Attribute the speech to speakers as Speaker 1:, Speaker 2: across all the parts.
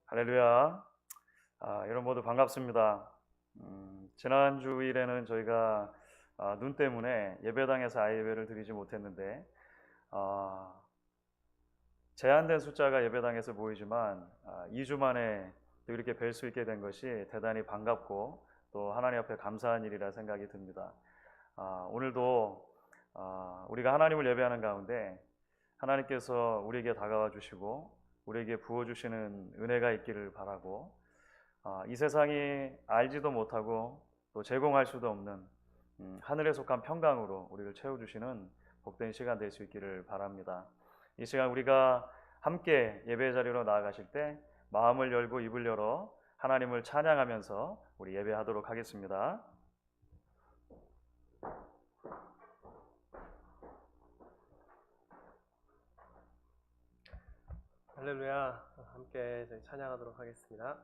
Speaker 1: 할렐루야. 여러분 모두 반갑습니다. 지난 주일에는 저희가 눈 때문에 예배당에서 아이 예배를 드리지 못했는데 제한된 숫자가 예배당에서 보이지만 2주 만에 또 이렇게 뵐 수 있게 된 것이 대단히 반갑고 또 하나님 앞에 감사한 일이라 생각이 듭니다. 오늘도 우리가 하나님을 예배하는 가운데 하나님께서 우리에게 다가와 주시고 우리에게 부어주시는 은혜가 있기를 바라고 이 세상이 알지도 못하고 또 제공할 수도 없는 하늘에 속한 평강으로 우리를 채워주시는 복된 시간 될 수 있기를 바랍니다. 이 시간 우리가 함께 예배 자리로 나아가실 때 마음을 열고 입을 열어 하나님을 찬양하면서 우리 예배하도록 하겠습니다.
Speaker 2: 할렐루야. 함께 저희 찬양하도록 하겠습니다.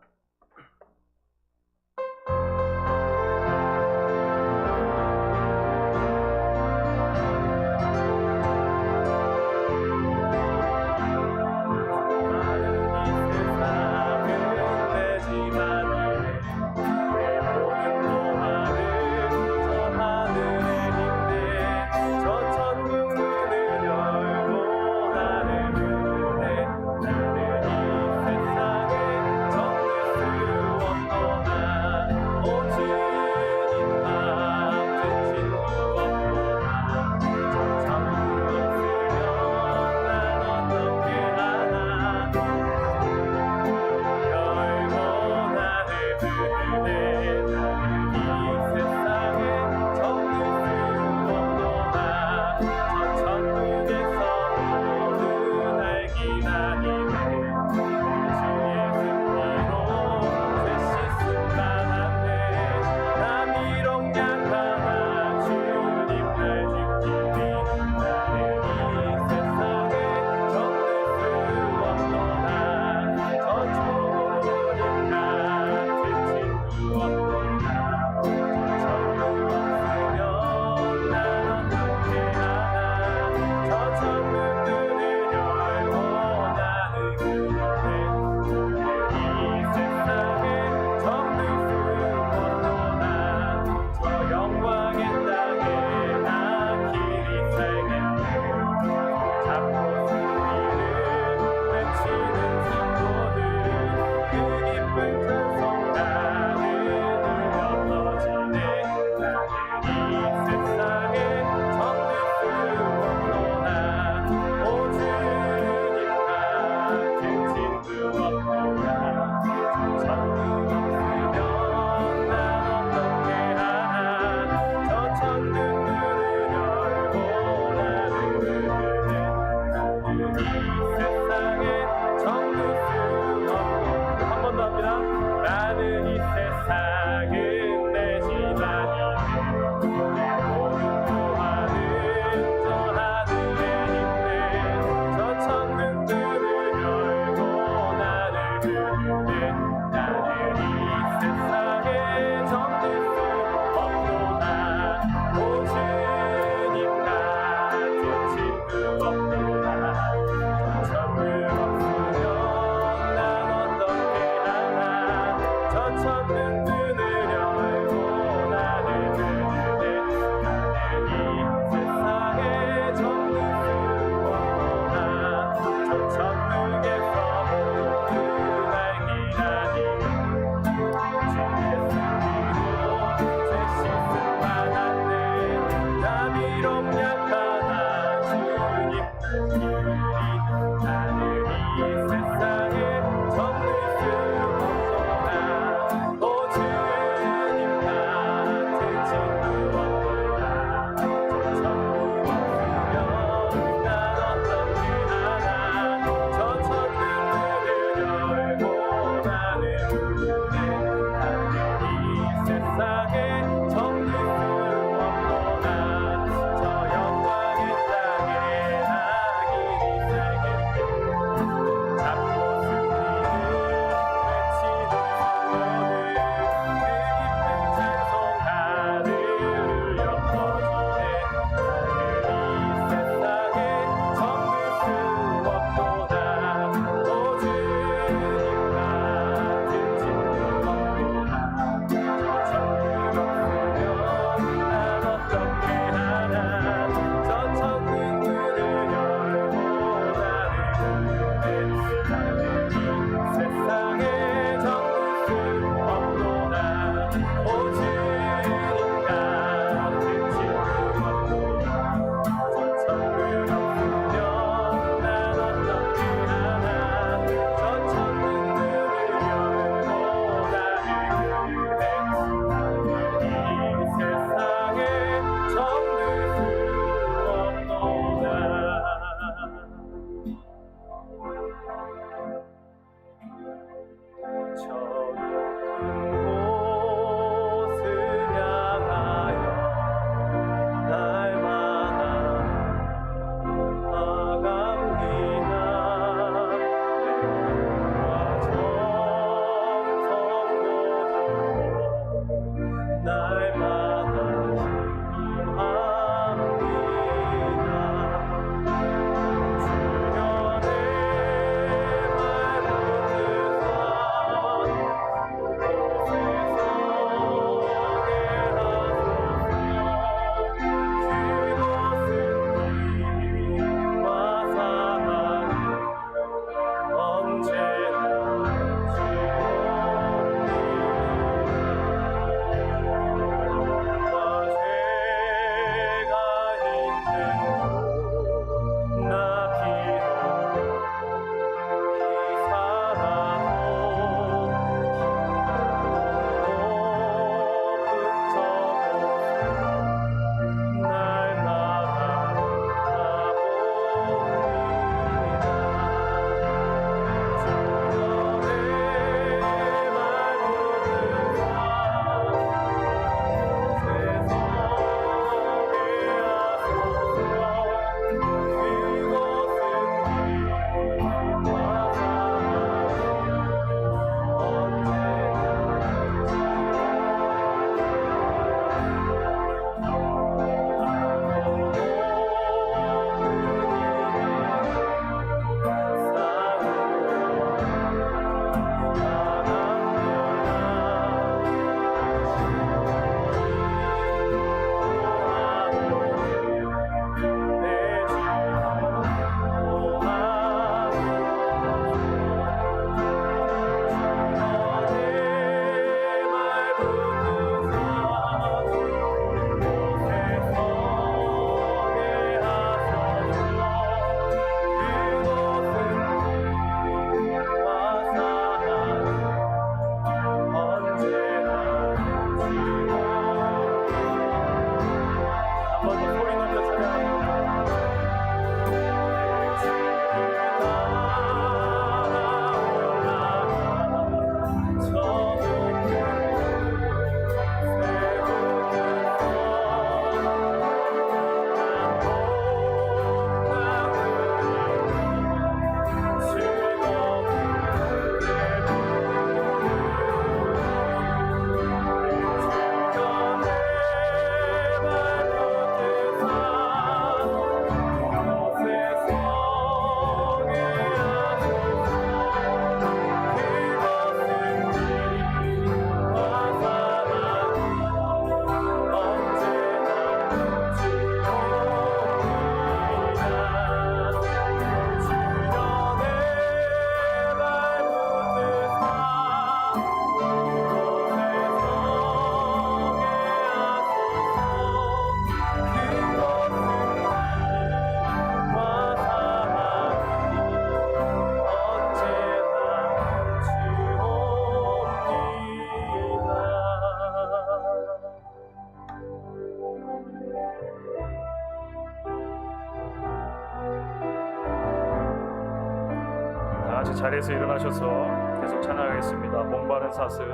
Speaker 1: 자리에서 일어나셔서 계속 찬양하겠습니다. 목마른 사슴.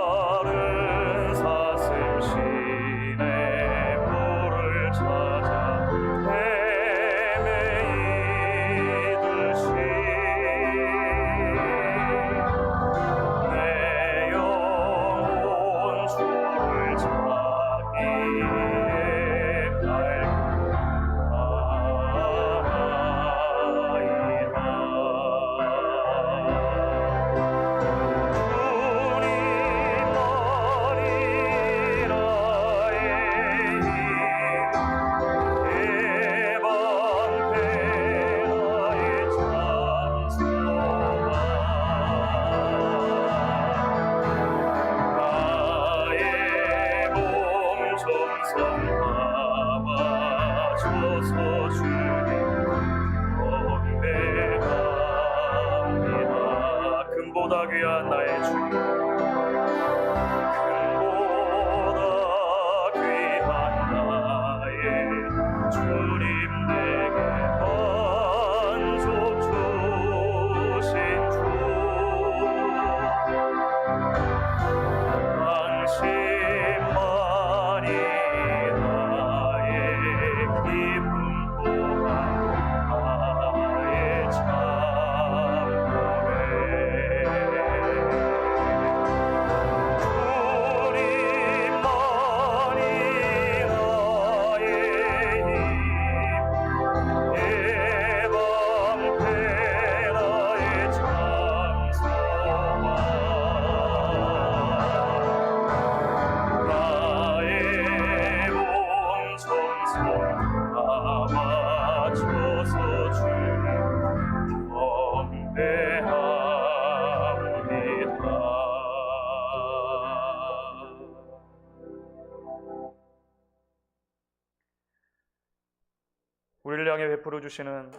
Speaker 1: 목마른 사슴 시내 물을 찾아 헤매이듯이 내 영혼 주를 찾기에 나의 몸 정성 담아줘서 주님 경배합니다. 금보다 귀한 나의 주, 금보다 귀한 나의 주님, 내게 만족 주신 주, 당신만이 나의 기쁨 또한 나의 참고해. 주님만이 나의 힘, 예방패 나의 장성아. 나의 몸 정성 담아줘서 주님 경배합니다. 우리를 향해 베풀어 주시는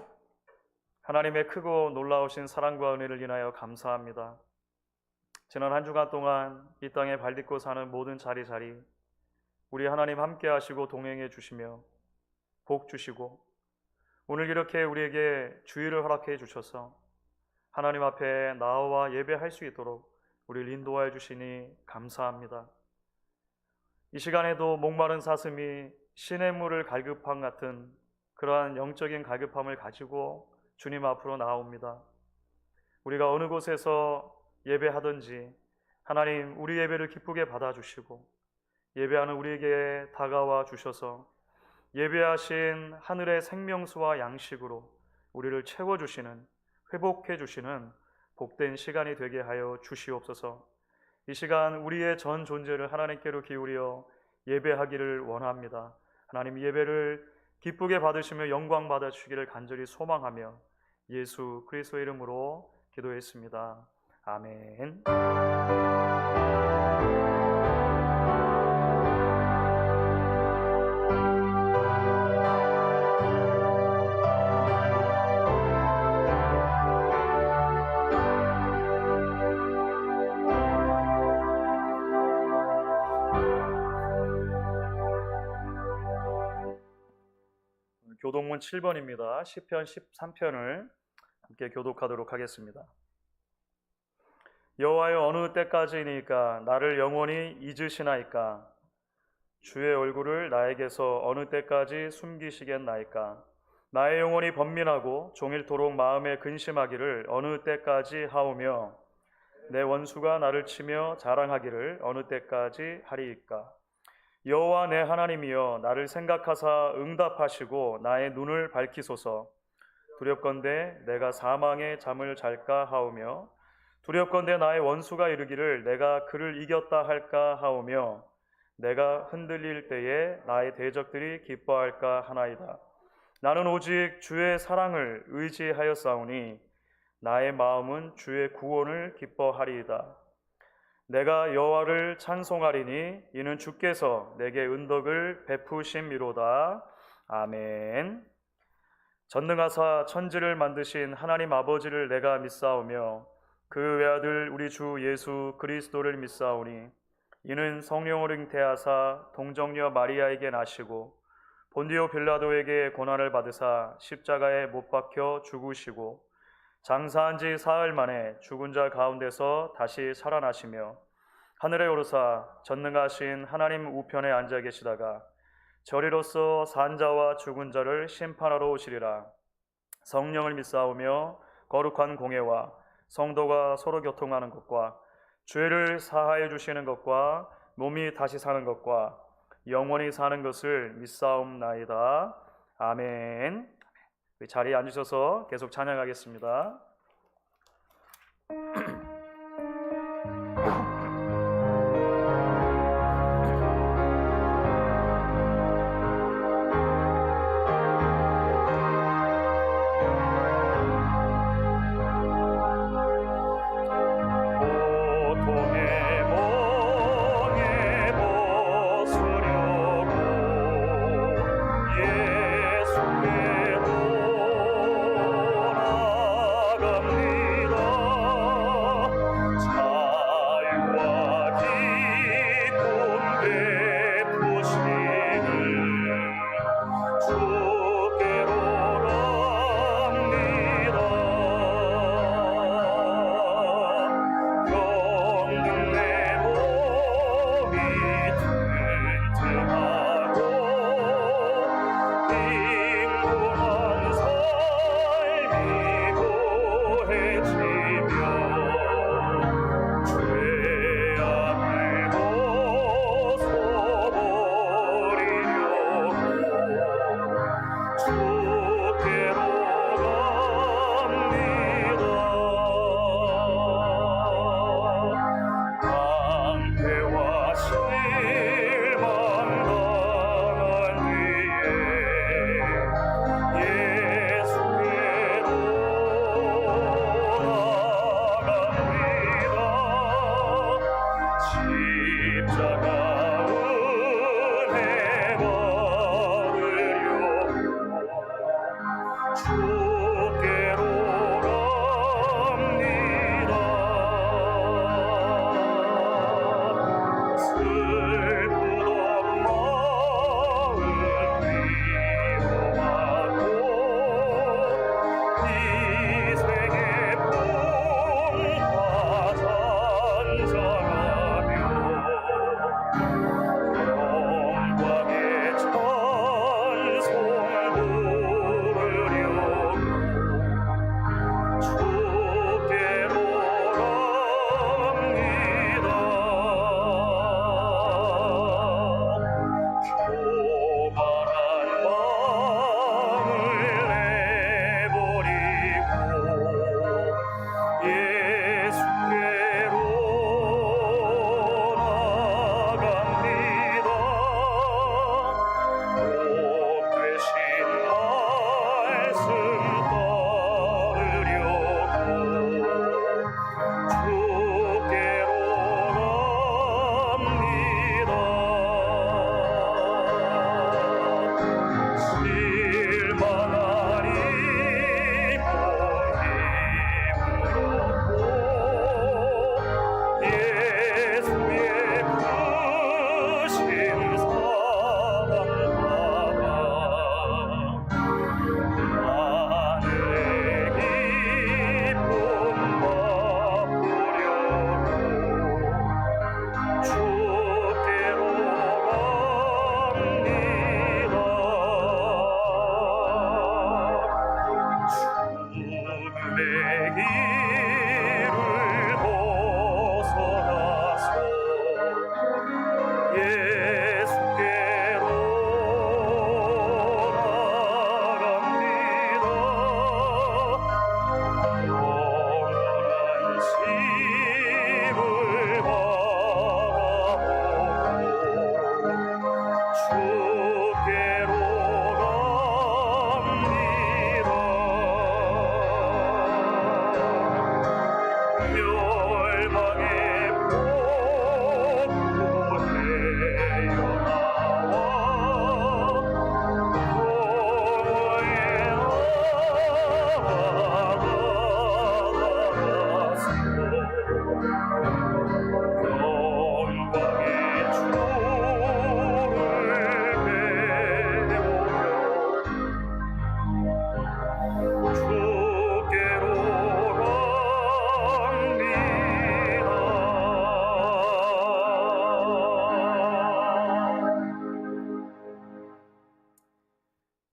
Speaker 1: 하나님의 크고 놀라우신 사랑과 은혜를 인하여 감사합니다. 지난 한 주간 동안 이 땅에 발딛고 사는 모든 자리자리 우리 하나님 함께 하시고 동행해 주시며 복 주시고 오늘 이렇게 우리에게 주의를 허락해 주셔서 하나님 앞에 나와 예배할 수 있도록 우리를 인도하여 주시니 감사합니다. 이 시간에도 목마른 사슴이 시냇물을 갈급함 같은 그러한 영적인 갈급함을 가지고 주님 앞으로 나옵니다. 우리가 어느 곳에서 예배하든지 하나님 우리 예배를 기쁘게 받아주시고 예배하는 우리에게 다가와 주셔서 예배하신 하늘의 생명수와 양식으로 우리를 채워주시는, 회복해 주시는 복된 시간이 되게 하여 주시옵소서. 이 시간 우리의 전 존재를 하나님께로 기울여 예배하기를 원합니다. 하나님 예배를 기쁘게 받으시며 영광 받아주시기를 간절히 소망하며 예수 그리스도의 이름으로 기도했습니다. 아멘. 교독문 7번입니다. 시편 13편을 함께 교독하도록 하겠습니다. 여호와여, 어느 때까지이니까 나를 영원히 잊으시나이까? 주의 얼굴을 나에게서 어느 때까지 숨기시겠나이까? 나의 영혼이 번민하고 종일토록 마음에 근심하기를 어느 때까지 하오며 내 원수가 나를 치며 자랑하기를 어느 때까지 하리이까? 여호와 내 하나님이여, 나를 생각하사 응답하시고 나의 눈을 밝히소서. 두렵건대 내가 사망의 잠을 잘까 하오며 두렵건대 나의 원수가 이르기를 내가 그를 이겼다 할까 하오며 내가 흔들릴 때에 나의 대적들이 기뻐할까 하나이다. 나는 오직 주의 사랑을 의지하였사오니 나의 마음은 주의 구원을 기뻐하리이다. 내가 여호와를 찬송하리니 이는 주께서 내게 은덕을 베푸심이로다. 아멘. 전능하사 천지를 만드신 하나님 아버지를 내가 믿사오며 그 외아들 우리 주 예수 그리스도를 믿사오니 이는 성령을 잉태하사 동정녀 마리아에게 나시고 본디오 빌라도에게 고난을 받으사 십자가에 못 박혀 죽으시고 장사한 지 사흘 만에 죽은 자 가운데서 다시 살아나시며 하늘에 오르사 전능하신 하나님 우편에 앉아 계시다가 저리로서 산 자와 죽은 자를 심판하러 오시리라. 성령을 믿사오며 거룩한 공예와 성도가 서로 교통하는 것과 죄를 사하여 주시는 것과 몸이 다시 사는 것과 영원히 사는 것을 믿사옵나이다. 아멘. 자리에 앉으셔서 계속 찬양하겠습니다.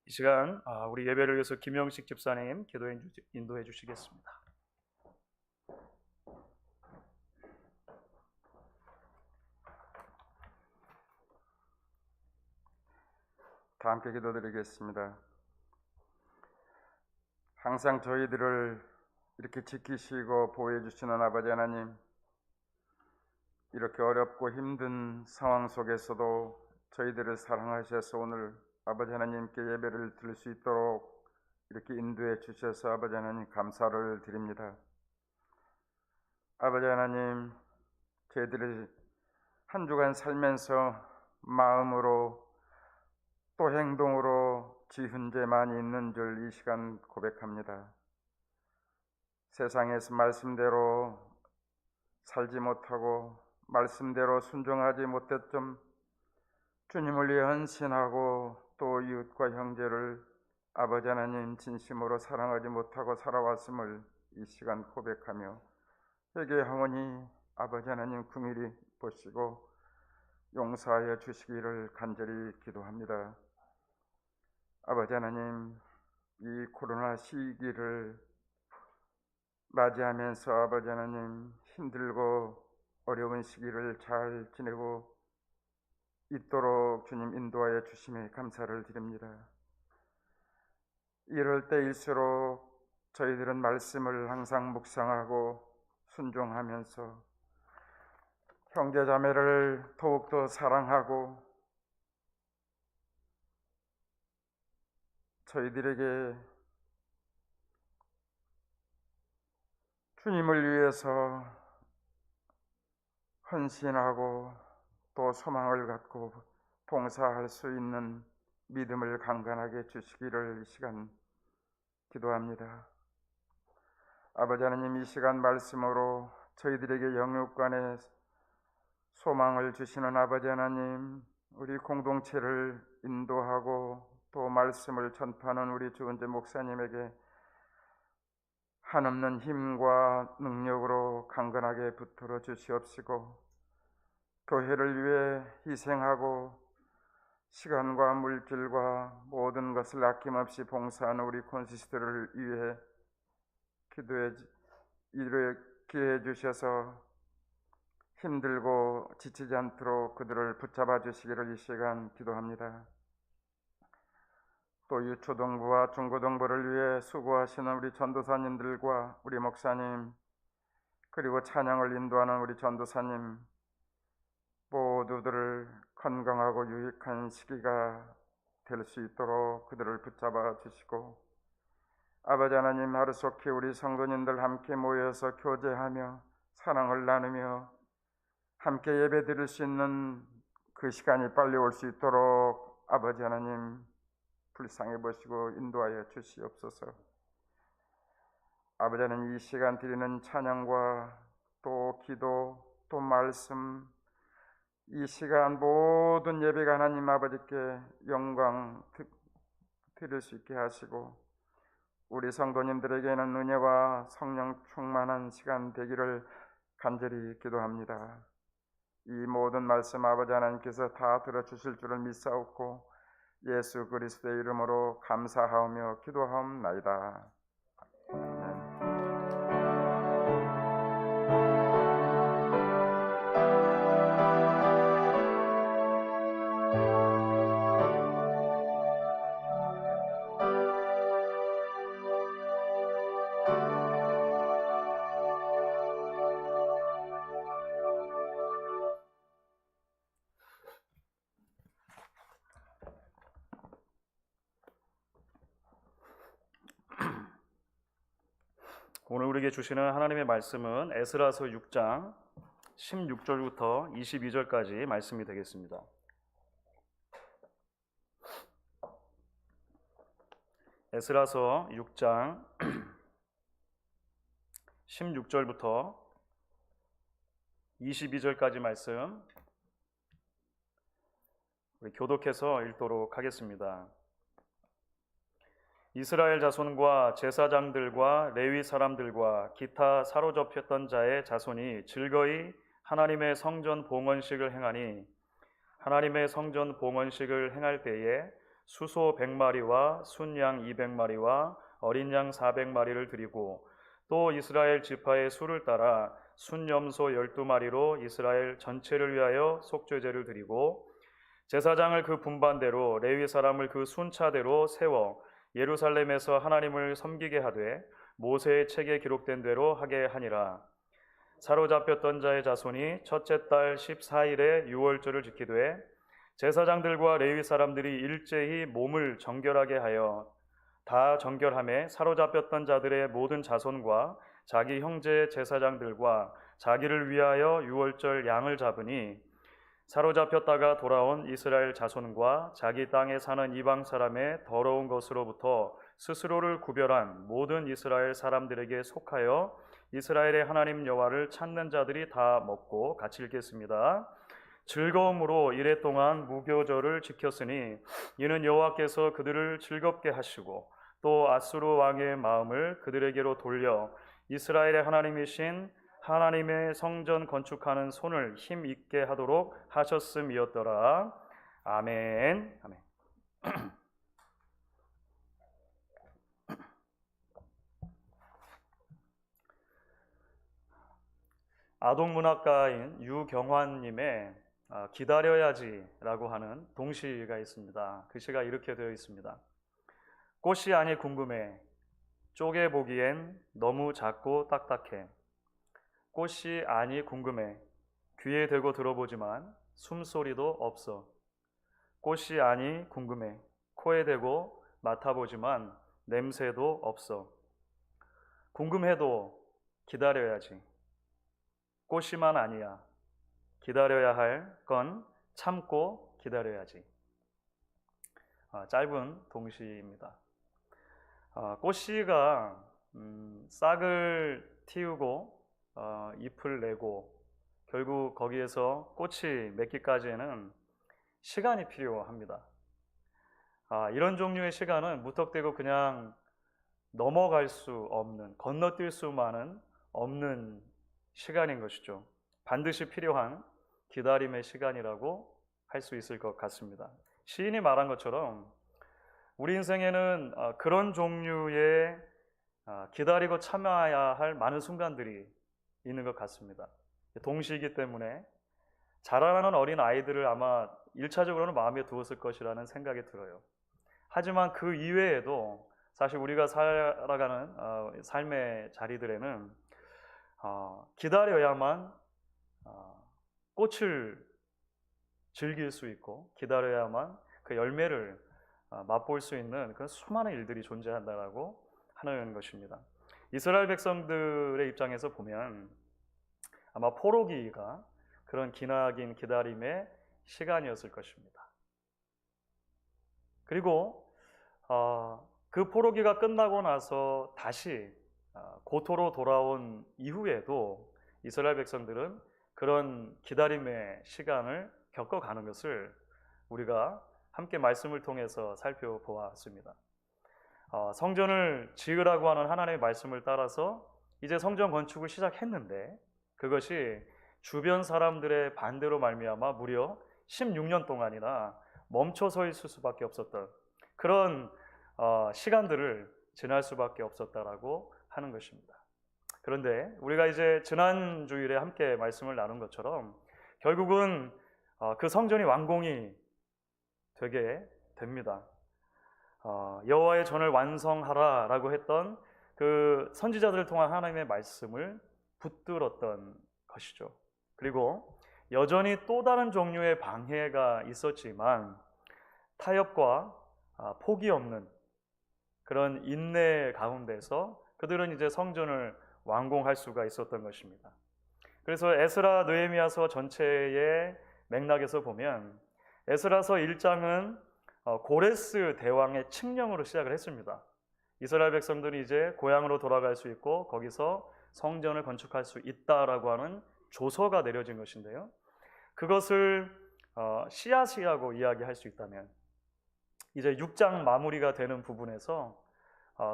Speaker 1: 이 시간 우리 예배를 위해서 김영식 집사님 인도해 주시겠습니다.
Speaker 3: 다 함께 기도드리겠습니다. 항상 저희들을 이렇게 지키시고 보호해 주시는 아버지 하나님, 이렇게 어렵고 힘든 상황 속에서도 저희들을 사랑하셔서 오늘 아버지 하나님께 예배를 드릴 수 있도록 이렇게 인도해 주셔서 아버지 하나님 감사를 드립니다. 아버지 하나님, 저희들이 한 주간 살면서 마음으로 또 행동으로 지은 죄 많이 있는 줄 이 시간 고백합니다. 세상에서 말씀대로 살지 못하고 말씀대로 순종하지 못했던 주님을 위해 헌신하고 또 이웃과 형제를 아버지 하나님 진심으로 사랑하지 못하고 살아왔음을 이 시간 고백하며 회개하오니 아버지 하나님 긍휼히 보시고 용서하여 주시기를 간절히 기도합니다. 아버지 하나님, 이 코로나 시기를 맞이하면서 아버지 하나님 힘들고 어려운 시기를 잘 지내고 있도록 주님 인도하여 주심에 감사를 드립니다. 이럴 때일수록 저희들은 말씀을 항상 묵상하고 순종하면서 형제자매를 더욱더 사랑하고 저희들에게 주님을 위해서 헌신하고 또 소망을 갖고 봉사할 수 있는 믿음을 강건하게 주시기를 이 시간 기도합니다. 아버지 하나님, 이 시간 말씀으로 저희들에게 영육간에 소망을 주시는 아버지 하나님, 우리 공동체를 인도하고 또 말씀을 전파하는 우리 주은재 목사님에게 한없는 힘과 능력으로 강건하게 붙들어 주시옵시고 교회를 위해 희생하고 시간과 물질과 모든 것을 아낌없이 봉사하는 우리 콘시스트를 위해 기도해 주셔서 힘들고 지치지 않도록 그들을 붙잡아 주시기를 이 시간 기도합니다. 또 유초등부와 중고등부를 위해 수고하시는 우리 전도사님들과 우리 목사님, 그리고 찬양을 인도하는 우리 전도사님 모두들을 건강하고 유익한 시기가 될 수 있도록 그들을 붙잡아 주시고 아버지 하나님, 하루속히 우리 성도님들 함께 모여서 교제하며 사랑을 나누며 함께 예배 드릴 수 있는 그 시간이 빨리 올 수 있도록 아버지 하나님 불쌍히 보시고 인도하여 주시옵소서. 아버지 하나님, 이 시간 드리는 찬양과 또 기도 또 말씀, 이 시간 모든 예배가 하나님 아버지께 영광 드릴 수 있게 하시고 우리 성도님들에게는 은혜와 성령 충만한 시간 되기를 간절히 기도합니다. 이 모든 말씀 아버지 하나님께서 다 들어주실 줄을 믿사옵고 예수 그리스도의 이름으로 감사하오며 기도하옵나이다. 아멘.
Speaker 1: 오늘 우리에게 주시는 하나님의 말씀은 에스라서 6장 16절부터 22절까지 말씀이 되겠습니다. 에스라서 6장 16절부터 22절까지 말씀 우리 교독해서 읽도록 하겠습니다. 이스라엘 자손과 제사장들과 레위 사람들과 기타 사로잡혔던 자의 자손이 즐거이 하나님의 성전 봉헌식을 행하니 하나님의 성전 봉헌식을 행할 때에 수소 100마리와 순양 200마리와 어린 양 400마리를 드리고 또 이스라엘 지파의 수를 따라 순염소 12마리로 이스라엘 전체를 위하여 속죄제를 드리고 제사장을 그 분반대로 레위 사람을 그 순차대로 세워 예루살렘에서 하나님을 섬기게 하되 모세의 책에 기록된 대로 하게 하니라. 사로잡혔던 자의 자손이 첫째 달 14일에 유월절을 지키되 제사장들과 레위 사람들이 일제히 몸을 정결하게 하여 다 정결함에 사로잡혔던 자들의 모든 자손과 자기 형제 제사장들과 자기를 위하여 유월절 양을 잡으니 사로잡혔다가 돌아온 이스라엘 자손과 자기 땅에 사는 이방 사람의 더러운 것으로부터 스스로를 구별한 모든 이스라엘 사람들에게 속하여 이스라엘의 하나님 여호와를 찾는 자들이 다 먹고 같이 읽겠습니다. 즐거움으로 이레 동안 무교절을 지켰으니 이는 여호와께서 그들을 즐겁게 하시고 또 아수르 왕의 마음을 그들에게로 돌려 이스라엘의 하나님이신 하나님의 성전 건축하는 손을 힘 있게 하도록 하셨음이었더라. 아멘. 아멘. 아동문학가인 유경환님의 기다려야지라고 하는 동시가 있습니다. 그 시가 이렇게 되어 있습니다. 꽃이 아니 궁금해. 쪼개보기엔 너무 작고 딱딱해. 꽃이 아니 궁금해. 귀에 대고 들어보지만 숨소리도 없어. 꽃이 아니 궁금해. 코에 대고 맡아보지만 냄새도 없어. 궁금해도 기다려야지. 꽃이만 아니야. 기다려야 할 건 참고 기다려야지. 짧은 동시입니다. 꽃씨가 싹을 틔우고 잎을 내고 결국 거기에서 꽃이 맺기까지는 시간이 필요합니다. 이런 종류의 시간은 무턱대고 그냥 넘어갈 수 없는, 건너뛸 수만은 없는 시간인 것이죠. 반드시 필요한 기다림의 시간이라고 할 수 있을 것 같습니다. 시인이 말한 것처럼 우리 인생에는 그런 종류의 기다리고 참아야 할 많은 순간들이 있는 것 같습니다. 동시이기 때문에 자라나는 어린 아이들을 아마 1차적으로는 마음에 두었을 것이라는 생각이 들어요. 하지만 그 이외에도 사실 우리가 살아가는 삶의 자리들에는 기다려야만 꽃을 즐길 수 있고 기다려야만 그 열매를 맛볼 수 있는 그런 수많은 일들이 존재한다라고 하는 것입니다. 이스라엘 백성들의 입장에서 보면 아마 포로기가 그런 기나긴 기다림의 시간이었을 것입니다. 그리고 그 포로기가 끝나고 나서 다시 고토로 돌아온 이후에도 이스라엘 백성들은 그런 기다림의 시간을 겪어가는 것을 우리가 함께 말씀을 통해서 살펴보았습니다. 성전을 지으라고 하는 하나님의 말씀을 따라서 이제 성전 건축을 시작했는데 그것이 주변 사람들의 반대로 말미암아 무려 16년 동안이나 멈춰 서 있을 수밖에 없었던 그런 시간들을 지날 수밖에 없었다라고 하는 것입니다. 그런데 우리가 이제 지난 주일에 함께 말씀을 나눈 것처럼 결국은 그 성전이 완공이 되게 됩니다. 여호와의 전을 완성하라라고 했던 그 선지자들을 통한 하나님의 말씀을 붙들었던 것이죠. 그리고 여전히 또 다른 종류의 방해가 있었지만 타협과 포기 없는 그런 인내 가운데서 그들은 이제 성전을 완공할 수가 있었던 것입니다. 그래서 에스라 느헤미야서 전체의 맥락에서 보면 에스라서 1장은 고레스 대왕의 칙령으로 시작을 했습니다. 이스라엘 백성들이 이제 고향으로 돌아갈 수 있고 거기서 성전을 건축할 수 있다라고 하는 조서가 내려진 것인데요. 그것을 씨앗이라고 이야기할 수 있다면 이제 6장 마무리가 되는 부분에서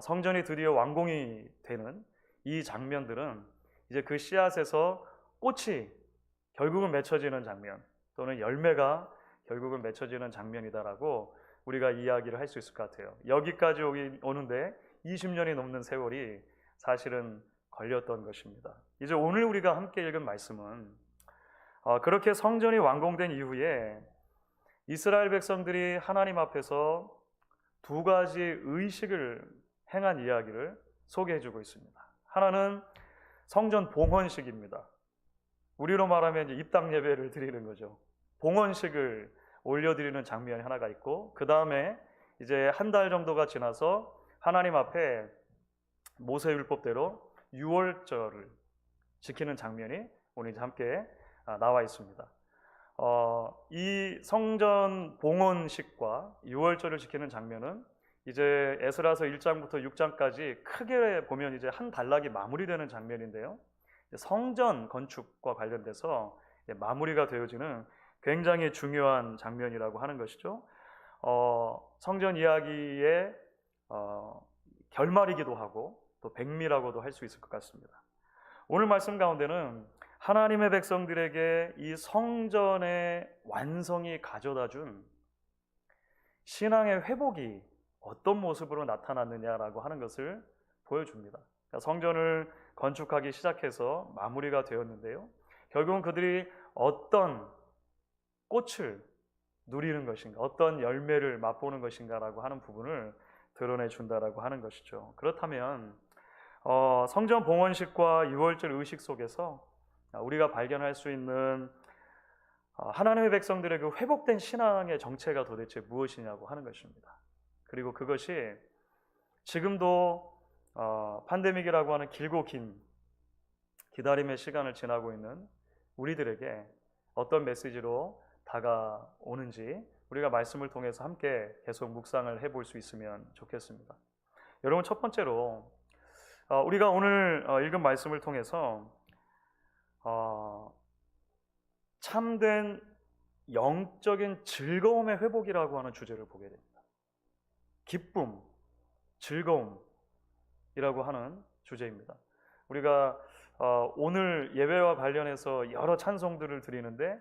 Speaker 1: 성전이 드디어 완공이 되는 이 장면들은 이제 그 씨앗에서 꽃이 결국은 맺혀지는 장면 또는 열매가 결국은 맺혀지는 장면이다라고 우리가 이야기를 할 수 있을 것 같아요. 여기까지 오는데 20년이 넘는 세월이 사실은 걸렸던 것입니다. 이제 오늘 우리가 함께 읽은 말씀은 그렇게 성전이 완공된 이후에 이스라엘 백성들이 하나님 앞에서 두 가지 의식을 행한 이야기를 소개해주고 있습니다. 하나는 성전 봉헌식입니다. 우리로 말하면 이제 입당 예배를 드리는 거죠. 봉헌식을 올려드리는 장면이 하나가 있고, 그 다음에 이제 한 달 정도가 지나서 하나님 앞에 모세율법대로 유월절을 지키는 장면이 오늘 이제 함께 나와 있습니다. 이 성전 봉헌식과 유월절을 지키는 장면은 이제 에스라서 1장부터 6장까지 크게 보면 이제 한 단락이 마무리되는 장면인데요. 성전 건축과 관련돼서 마무리가 되어지는 굉장히 중요한 장면이라고 하는 것이죠. 성전 이야기의 결말이기도 하고 또 백미라고도 할 수 있을 것 같습니다. 오늘 말씀 가운데는 하나님의 백성들에게 이 성전의 완성이 가져다준 신앙의 회복이 어떤 모습으로 나타났느냐라고 하는 것을 보여줍니다. 그러니까 성전을 건축하기 시작해서 마무리가 되었는데요. 결국은 그들이 어떤 꽃을 누리는 것인가, 어떤 열매를 맛보는 것인가라고 하는 부분을 드러내 준다라고 하는 것이죠. 그렇다면 성전 봉헌식과 유월절 의식 속에서 우리가 발견할 수 있는 하나님의 백성들의 그 회복된 신앙의 정체가 도대체 무엇이냐고 하는 것입니다. 그리고 그것이 지금도 팬데믹이라고 하는 길고 긴 기다림의 시간을 지나고 있는 우리들에게 어떤 메시지로 다가오는지 우리가 말씀을 통해서 함께 계속 묵상을 해볼 수 있으면 좋겠습니다. 여러분, 첫 번째로 우리가 오늘 읽은 말씀을 통해서 참된 영적인 즐거움의 회복이라고 하는 주제를 보게 됩니다. 기쁨, 즐거움이라고 하는 주제입니다. 우리가 오늘 예배와 관련해서 여러 찬송들을 드리는데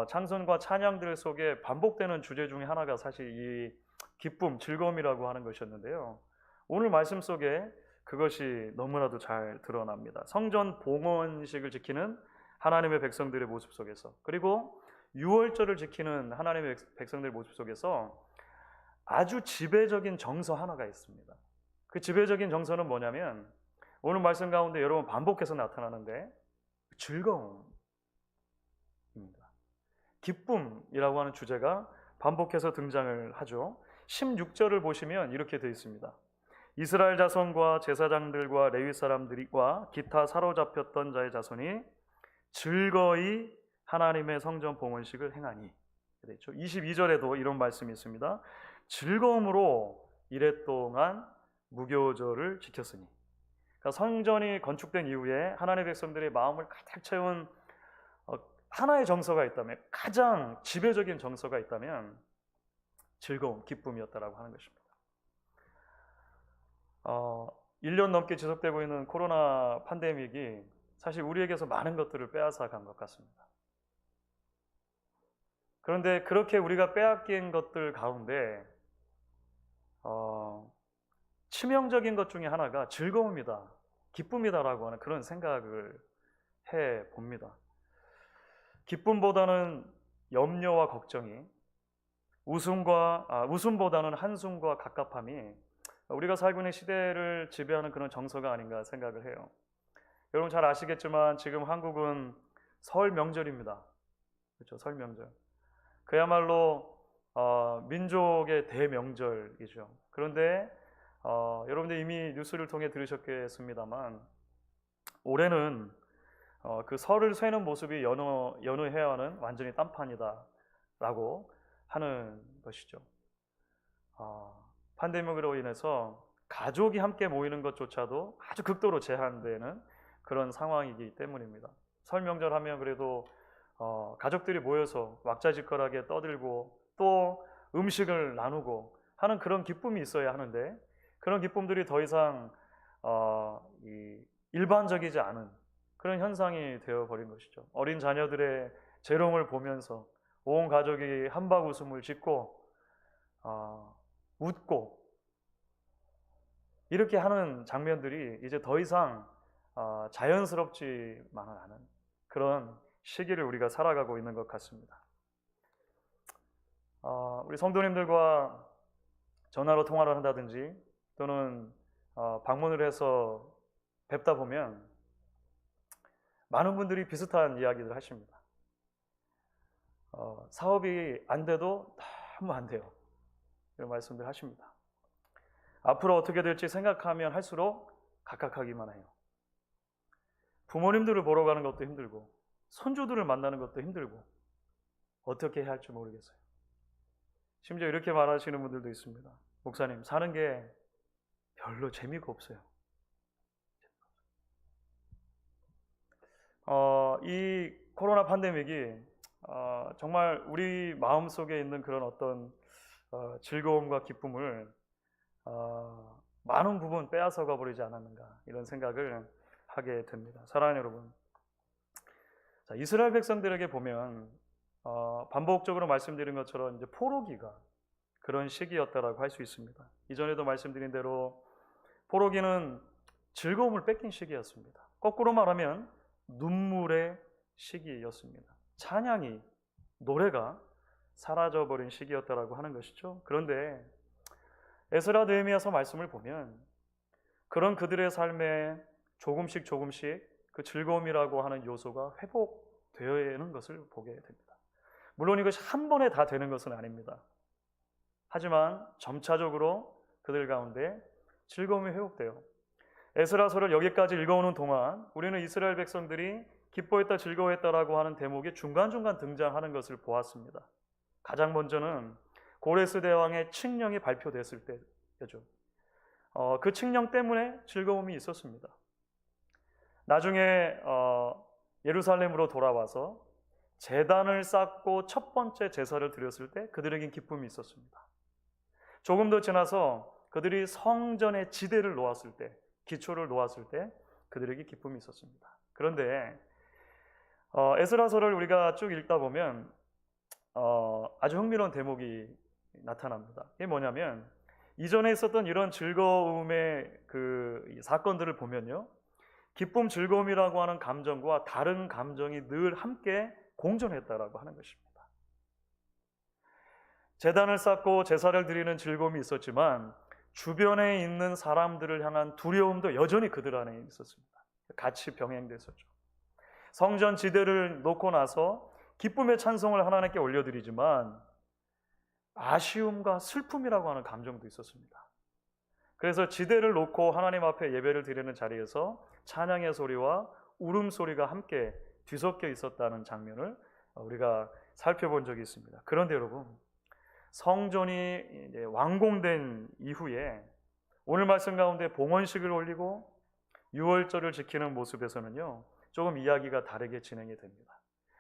Speaker 1: 찬송과 찬양들 속에 반복되는 주제 중에 하나가 사실 이 기쁨, 즐거움이라고 하는 것이었는데요. 오늘 말씀 속에 그것이 너무나도 잘 드러납니다. 성전 봉헌식을 지키는 하나님의 백성들의 모습 속에서, 그리고 유월절을 지키는 하나님의 백성들의 모습 속에서 아주 지배적인 정서 하나가 있습니다. 그 지배적인 정서는 뭐냐면 오늘 말씀 가운데 여러분 반복해서 나타나는데 즐거움입니다. 기쁨이라고 하는 주제가 반복해서 등장을 하죠. 16절을 보시면 이렇게 되어 있습니다. 이스라엘 자손과 제사장들과 레위 사람들과 기타 사로잡혔던 자의 자손이 즐거이 하나님의 성전 봉헌식을 행하니. 22절에도 이런 말씀이 있습니다. 즐거움으로 이랫동안 무교절을 지켰으니. 그러니까 성전이 건축된 이후에 하나님의 백성들의 마음을 가득 채운 하나의 정서가 있다면, 가장 지배적인 정서가 있다면 즐거움, 기쁨이었다라고 하는 것입니다. 1년 넘게 지속되고 있는 코로나 팬데믹이 사실 우리에게서 많은 것들을 빼앗아 간 것 같습니다. 그런데 그렇게 우리가 빼앗긴 것들 가운데 치명적인 것 중에 하나가 즐거움이다, 기쁨이다라고 하는 그런 생각을 해 봅니다. 기쁨보다는 염려와 걱정이, 웃음보다는 한숨과 갑갑함이 우리가 살고 있는 시대를 지배하는 그런 정서가 아닌가 생각을 해요. 여러분 잘 아시겠지만 지금 한국은 설 명절입니다. 그렇죠? 설 명절. 그야말로 민족의 대명절이죠. 그런데 여러분들 이미 뉴스를 통해 들으셨겠습니다만 올해는 그 설을 쇠는 모습이 여느 해와는 완전히 딴판이다라고 하는 것이죠. 팬데믹으로 인해서 가족이 함께 모이는 것조차도 아주 극도로 제한되는 그런 상황이기 때문입니다. 설 명절 하면 그래도 가족들이 모여서 왁자지껄하게 떠들고 또 음식을 나누고 하는 그런 기쁨이 있어야 하는데 그런 기쁨들이 더 이상 일반적이지 않은 그런 현상이 되어버린 것이죠. 어린 자녀들의 재롱을 보면서 온 가족이 한박 웃음을 짓고 웃고 이렇게 하는 장면들이 이제 더 이상 자연스럽지만은 않은 그런 시기를 우리가 살아가고 있는 것 같습니다. 우리 성도님들과 전화로 통화를 한다든지 또는 방문을 해서 뵙다 보면 많은 분들이 비슷한 이야기를 하십니다. 사업이 안 돼도 너무 안 돼요. 이런 말씀들 하십니다. 앞으로 어떻게 될지 생각하면 할수록 각각하기만 해요. 부모님들을 보러 가는 것도 힘들고 손주들을 만나는 것도 힘들고 어떻게 해야 할지 모르겠어요. 심지어 이렇게 말하시는 분들도 있습니다. 목사님, 사는 게 별로 재미가 없어요. 이 코로나 팬데믹이 정말 우리 마음속에 있는 그런 어떤 즐거움과 기쁨을 많은 부분 빼앗아가 버리지 않았는가 이런 생각을 하게 됩니다. 사랑하는 여러분, 자, 이스라엘 백성들에게 보면 반복적으로 말씀드린 것처럼 이제 포로기가 그런 시기였다라고 할 수 있습니다. 이전에도 말씀드린 대로 포로기는 즐거움을 뺏긴 시기였습니다. 거꾸로 말하면 눈물의 시기였습니다. 찬양이, 노래가 사라져버린 시기였다라고 하는 것이죠. 그런데 에스라 느헤미야서 말씀을 보면 그런 그들의 삶에 조금씩 그 즐거움이라고 하는 요소가 회복되는 것을 보게 됩니다. 물론 이것이 한 번에 다 되는 것은 아닙니다. 하지만 점차적으로 그들 가운데 즐거움이 회복돼요. 에스라서를 여기까지 읽어오는 동안 우리는 이스라엘 백성들이 기뻐했다 즐거워했다라고 하는 대목이 중간중간 등장하는 것을 보았습니다. 가장 먼저는 고레스 대왕의 칙령이 발표됐을 때죠. 그 칙령 때문에 즐거움이 있었습니다. 나중에 예루살렘으로 돌아와서 제단을 쌓고 첫 번째 제사를 드렸을 때 그들에겐 기쁨이 있었습니다. 조금 더 지나서 그들이 성전의 지대를 놓았을 때, 기초를 놓았을 때 그들에게 기쁨이 있었습니다. 그런데 에스라서를 우리가 쭉 읽다 보면 아주 흥미로운 대목이 나타납니다. 이게 뭐냐면 이전에 있었던 이런 즐거움의 그 사건들을 보면요, 기쁨, 즐거움이라고 하는 감정과 다른 감정이 늘 함께 공존했다라고 하는 것입니다. 제단을 쌓고 제사를 드리는 즐거움이 있었지만 주변에 있는 사람들을 향한 두려움도 여전히 그들 안에 있었습니다. 같이 병행됐었죠. 성전 지대를 놓고 나서 기쁨의 찬송을 하나님께 올려드리지만 아쉬움과 슬픔이라고 하는 감정도 있었습니다. 그래서 지대를 놓고 하나님 앞에 예배를 드리는 자리에서 찬양의 소리와 울음소리가 함께 뒤섞여 있었다는 장면을 우리가 살펴본 적이 있습니다. 그런데 여러분, 성전이 이제 완공된 이후에 오늘 말씀 가운데 봉헌식을 올리고 유월절을 지키는 모습에서는요, 조금 이야기가 다르게 진행이 됩니다.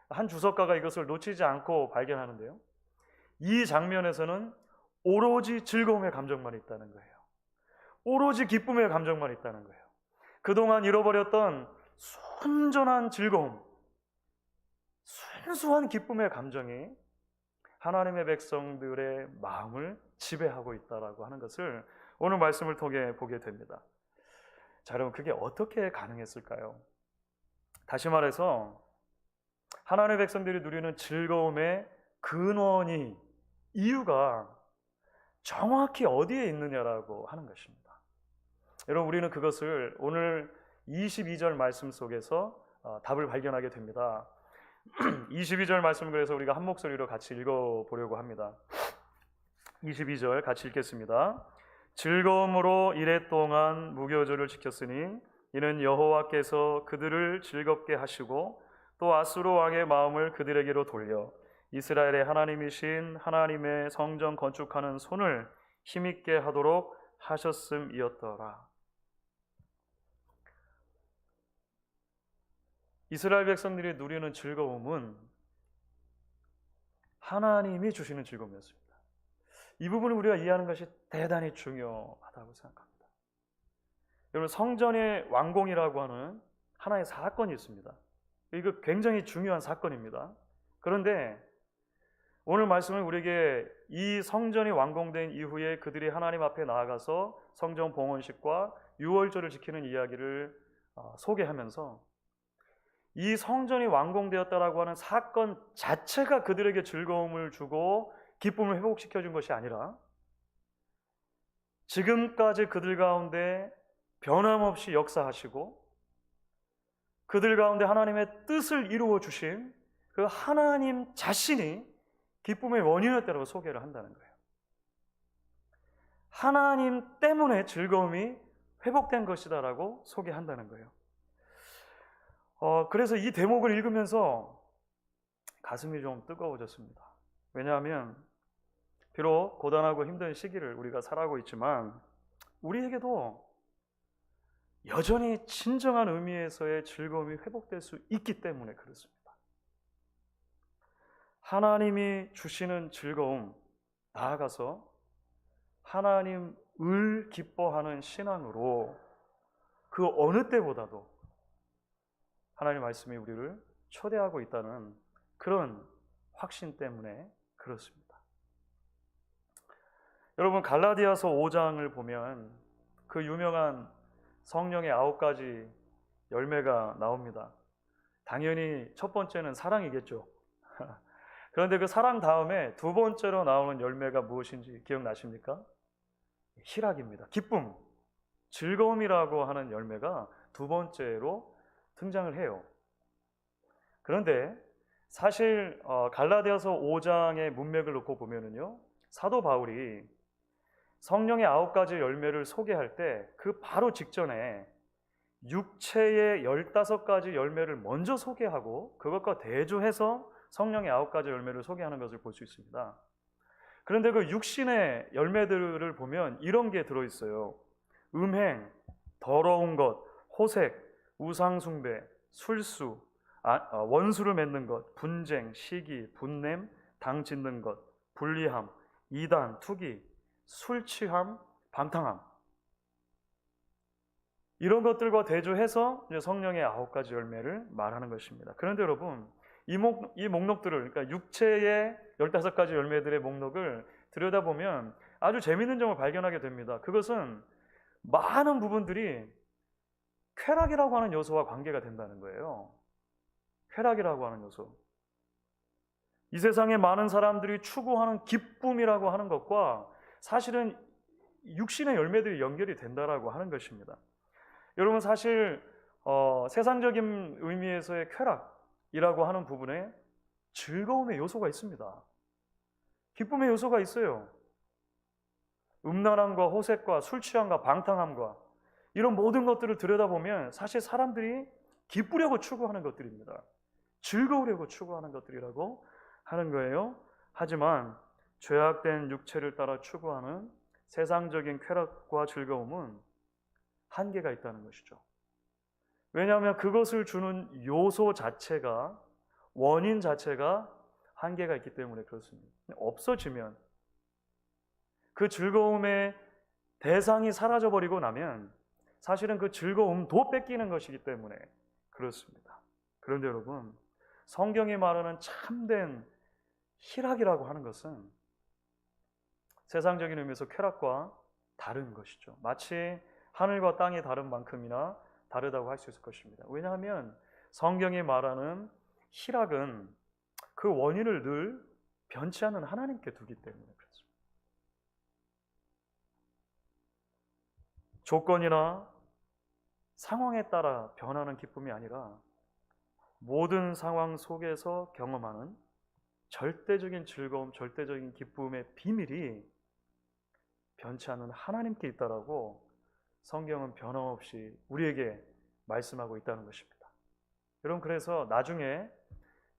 Speaker 1: 한 주석가가 이것을 놓치지 않고 발견하는데요, 이 장면에서는 오로지 즐거움의 감정만 있다는 거예요. 오로지 기쁨의 감정만 있다는 거예요. 그동안 잃어버렸던 순전한 즐거움, 순수한 기쁨의 감정이 하나님의 백성들의 마음을 지배하고 있다라고 하는 것을 오늘 말씀을 통해 보게 됩니다. 자, 여러분, 그게 어떻게 가능했을까요? 다시 말해서 하나님의 백성들이 누리는 즐거움의 근원이, 이유가 정확히 어디에 있느냐라고 하는 것입니다. 여러분, 우리는 그것을 오늘 22절 말씀 속에서 답을 발견하게 됩니다. 22절 말씀을 그래서 우리가 한 목소리로 같이 읽어보려고 합니다. 22절 같이 읽겠습니다. 즐거움으로 이랫동안 무교절을 지켰으니 이는 여호와께서 그들을 즐겁게 하시고 또 아수르 왕의 마음을 그들에게로 돌려 이스라엘의 하나님이신 하나님의 성전 건축하는 손을 힘있게 하도록 하셨음이었더라. 이스라엘 백성들이 누리는 즐거움은 하나님이 주시는 즐거움이었습니다. 이 부분을 우리가 이해하는 것이 대단히 중요하다고 생각합니다. 여러분, 성전의 완공이라고 하는 하나의 사건이 있습니다. 이거 굉장히 중요한 사건입니다. 그런데 오늘 말씀은 우리에게 이 성전이 완공된 이후에 그들이 하나님 앞에 나아가서 성전 봉헌식과 유월절을 지키는 이야기를 소개하면서 이 성전이 완공되었다라고 하는 사건 자체가 그들에게 즐거움을 주고 기쁨을 회복시켜 준 것이 아니라 지금까지 그들 가운데 변함없이 역사하시고 그들 가운데 하나님의 뜻을 이루어 주신 그 하나님 자신이 기쁨의 원인이었다고 소개를 한다는 거예요. 하나님 때문에 즐거움이 회복된 것이다라고 소개한다는 거예요. 그래서 이 대목을 읽으면서 가슴이 좀 뜨거워졌습니다. 왜냐하면 비록 고단하고 힘든 시기를 우리가 살아가고 있지만 우리에게도 여전히 진정한 의미에서의 즐거움이 회복될 수 있기 때문에 그렇습니다. 하나님이 주시는 즐거움, 나아가서 하나님을 기뻐하는 신앙으로 그 어느 때보다도 하나님 말씀이 우리를 초대하고 있다는 그런 확신 때문에 그렇습니다. 여러분, 갈라디아서 5장을 보면 그 유명한 성령의 9가지 열매가 나옵니다. 당연히 첫 번째는 사랑이겠죠. 그런데 그 사랑 다음에 두 번째로 나오는 열매가 무엇인지 기억나십니까? 희락입니다. 기쁨, 즐거움이라고 하는 열매가 두 번째로 등장을 해요. 그런데 사실 갈라디아서 5장의 문맥을 놓고 보면은요, 사도 바울이 성령의 9가지 열매를 소개할 때 그 바로 직전에 육체의 15가지 열매를 먼저 소개하고 그것과 대조해서 성령의 9가지 열매를 소개하는 것을 볼 수 있습니다. 그런데 그 육신의 열매들을 보면 이런 게 들어있어요. 음행, 더러운 것, 호색, 우상숭배, 술수, 원수를 맺는 것, 분쟁, 시기, 분냄, 당 짓는 것, 불리함, 이단, 투기, 술 취함, 방탕함. 이런 것들과 대조해서 이제 성령의 9가지 열매를 말하는 것입니다. 그런데 여러분, 이 목록들을, 그러니까 육체의 15가지 열매들의 목록을 들여다보면 아주 재미있는 점을 발견하게 됩니다. 그것은 많은 부분들이 쾌락이라고 하는 요소와 관계가 된다는 거예요. 쾌락이라고 하는 요소. 이 세상에 많은 사람들이 추구하는 기쁨이라고 하는 것과 사실은 육신의 열매들이 연결이 된다라고 하는 것입니다. 여러분, 사실 세상적인 의미에서의 쾌락이라고 하는 부분에 즐거움의 요소가 있습니다. 기쁨의 요소가 있어요. 음란함과 호색과 술 취함과 방탕함과 이런 모든 것들을 들여다보면 사실 사람들이 기쁘려고 추구하는 것들입니다. 즐거우려고 추구하는 것들이라고 하는 거예요. 하지만 죄악된 육체를 따라 추구하는 세상적인 쾌락과 즐거움은 한계가 있다는 것이죠. 왜냐하면 그것을 주는 요소 자체가, 원인 자체가 한계가 있기 때문에 그렇습니다. 없어지면, 그 즐거움의 대상이 사라져버리고 나면 사실은 그 즐거움도 뺏기는 것이기 때문에 그렇습니다. 그런데 여러분, 성경이 말하는 참된 희락이라고 하는 것은 세상적인 의미에서 쾌락과 다른 것이죠. 마치 하늘과 땅이 다른 만큼이나 다르다고 할 수 있을 것입니다. 왜냐하면 성경이 말하는 희락은 그 원인을 늘 변치 않는 하나님께 두기 때문에 그렇습니다. 조건이나 상황에 따라 변하는 기쁨이 아니라 모든 상황 속에서 경험하는 절대적인 즐거움, 절대적인 기쁨의 비밀이 변치 않는 하나님께 있다라고 성경은 변함없이 우리에게 말씀하고 있다는 것입니다. 여러분, 그래서 나중에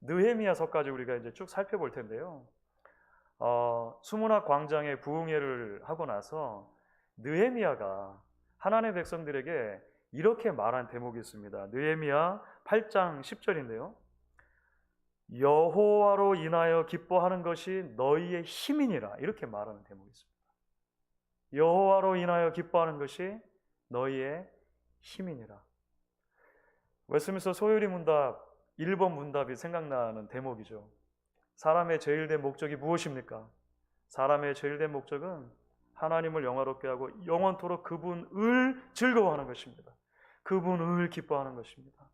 Speaker 1: 느헤미야서까지 우리가 이제 쭉 살펴볼 텐데요. 수문학 광장에 부흥회를 하고 나서 느헤미야가 하나님의 백성들에게 이렇게 말한 대목이 있습니다. 느헤미야 8장 10절인데요. 여호와로 인하여 기뻐하는 것이 너희의 힘이니라, 이렇게 말하는 대목이 있습니다. 여호와로 인하여 기뻐하는 것이 너희의 힘이니라. 웨스트민스터 소요리 문답 1번 문답이 생각나는 대목이죠. 사람의 제일된 목적이 무엇입니까? 사람의 제일된 목적은 하나님을 영화롭게 하고 영원토록 그분을 즐거워하는 것입니다. 그분을 기뻐하는 것입니다.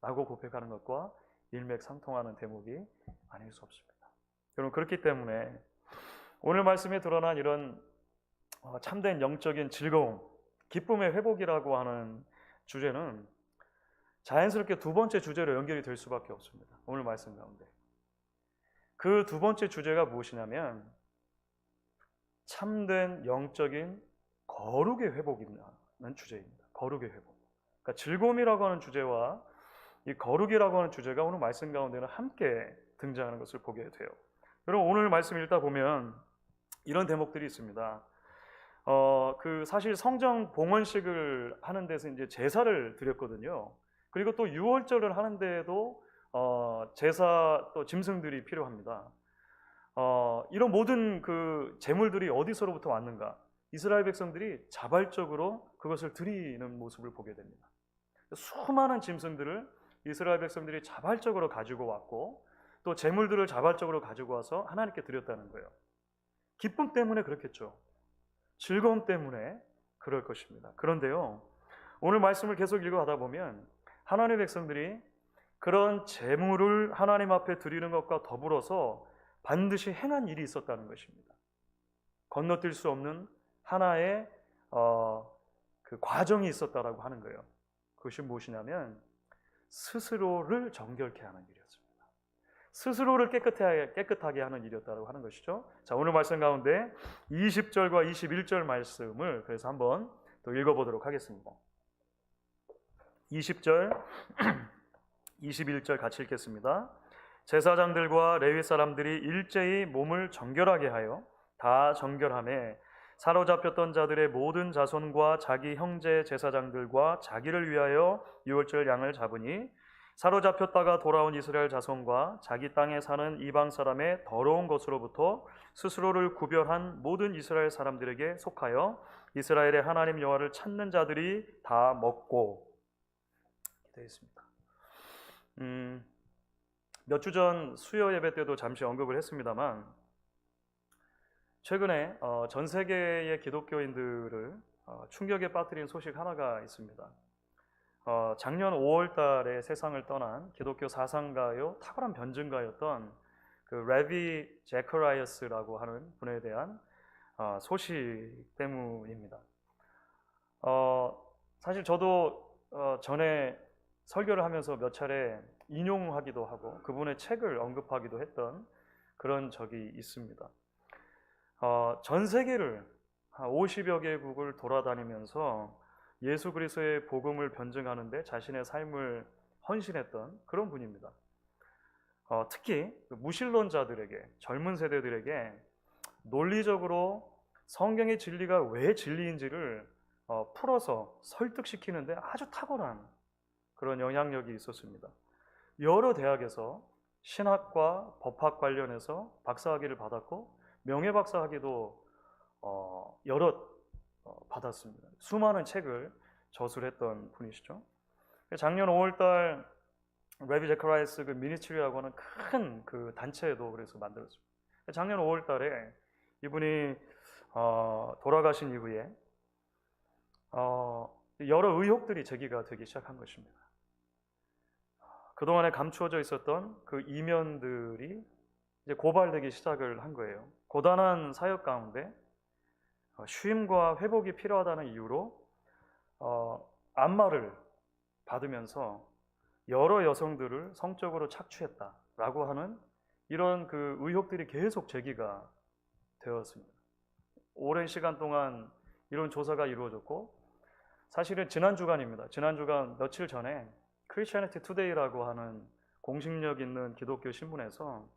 Speaker 1: 라고 고백하는 것과 일맥상통하는 대목이 아닐 수 없습니다. 여러분, 그렇기 때문에 오늘 말씀에 드러난 이런 참된 영적인 즐거움, 기쁨의 회복이라고 하는 주제는 자연스럽게 두 번째 주제로 연결이 될 수밖에 없습니다. 오늘 말씀 가운데. 그 두 번째 주제가 무엇이냐면 참된 영적인 거룩의 회복이라는 주제입니다. 거룩의 회복. 그러니까 즐거움이라고 하는 주제와 이 거룩이라고 하는 주제가 오늘 말씀 가운데는 함께 등장하는 것을 보게 돼요. 여러분, 오늘 말씀 읽다 보면 이런 대목들이 있습니다. 사실 성정 봉헌식을 하는 데서 이제 제사를 드렸거든요. 그리고 또 유월절을 하는데도 제사 또 짐승들이 필요합니다. 이런 모든 그 제물들이 어디서로부터 왔는가? 이스라엘 백성들이 자발적으로 그것을 드리는 모습을 보게 됩니다. 수많은 짐승들을 이스라엘 백성들이 자발적으로 가지고 왔고 또 제물들을 자발적으로 가지고 와서 하나님께 드렸다는 거예요. 기쁨 때문에 그렇겠죠. 즐거움 때문에 그럴 것입니다. 그런데요, 오늘 말씀을 계속 읽어가다 보면 하나님의 백성들이 그런 제물을 하나님 앞에 드리는 것과 더불어서 반드시 행한 일이 있었다는 것입니다. 건너뛸 수 없는 하나의 그 과정이 있었다라고 하는 거예요. 그것이 무엇이냐면 스스로를 정결케 하는 일이었습니다. 스스로를 깨끗하게 하는 일이었다고 하는 것이죠. 자, 오늘 말씀 가운데 20절과 21절 말씀을 그래서 한번 또 읽어보도록 하겠습니다. 20절, 21절 같이 읽겠습니다. 제사장들과 레위 사람들이 일제히 몸을 정결하게 하여 다 정결함에 사로잡혔던 자들의 모든 자손과 자기 형제 제사장들과 자기를 위하여 유월절 양을 잡으니 사로잡혔다가 돌아온 이스라엘 자손과 자기 땅에 사는 이방 사람의 더러운 것으로부터 스스로를 구별한 모든 이스라엘 사람들에게 속하여 이스라엘의 하나님 여호와를 찾는 자들이 다 먹고 되어 있습니다. 몇 주 전 수요 예배 때도 잠시 언급을 했습니다만 최근에 전 세계의 기독교인들을 충격에 빠뜨린 소식 하나가 있습니다. 작년 5월 달에 세상을 떠난 기독교 사상가요 탁월한 변증가였던 그 레비 제커라이어스라고 하는 분에 대한 소식 때문입니다. 사실 저도 전에 설교를 하면서 몇 차례 인용하기도 하고 그분의 책을 언급하기도 했던 그런 적이 있습니다. 전 세계를 한 50여 개국을 돌아다니면서 예수 그리스도의 복음을 변증하는 데 자신의 삶을 헌신했던 그런 분입니다. 특히 무신론자들에게, 젊은 세대들에게 논리적으로 성경의 진리가 왜 진리인지를 풀어서 설득시키는데 아주 탁월한 그런 영향력이 있었습니다. 여러 대학에서 신학과 법학 관련해서 박사학위를 받았고 명예박사학위도 여러 받았습니다. 수많은 책을 저술했던 분이시죠. 작년 5월달 레비 제커라이스 그 미니스트리라고 하는 큰 그 단체도 그래서 만들었습니다. 작년 5월달에 이분이 돌아가신 이후에 여러 의혹들이 제기가 되기 시작한 것입니다. 그동안에 감추어져 있었던 그 이면들이 이제 고발되기 시작을 한 거예요. 고단한 사역 가운데 쉼과 회복이 필요하다는 이유로 안마를 받으면서 여러 여성들을 성적으로 착취했다라고 하는 이런 그 의혹들이 계속 제기가 되었습니다. 오랜 시간 동안 이런 조사가 이루어졌고 사실은 지난 주간입니다. 지난 주간 며칠 전에 크리스천애티 투데이라고 하는 공식력 있는 기독교 신문에서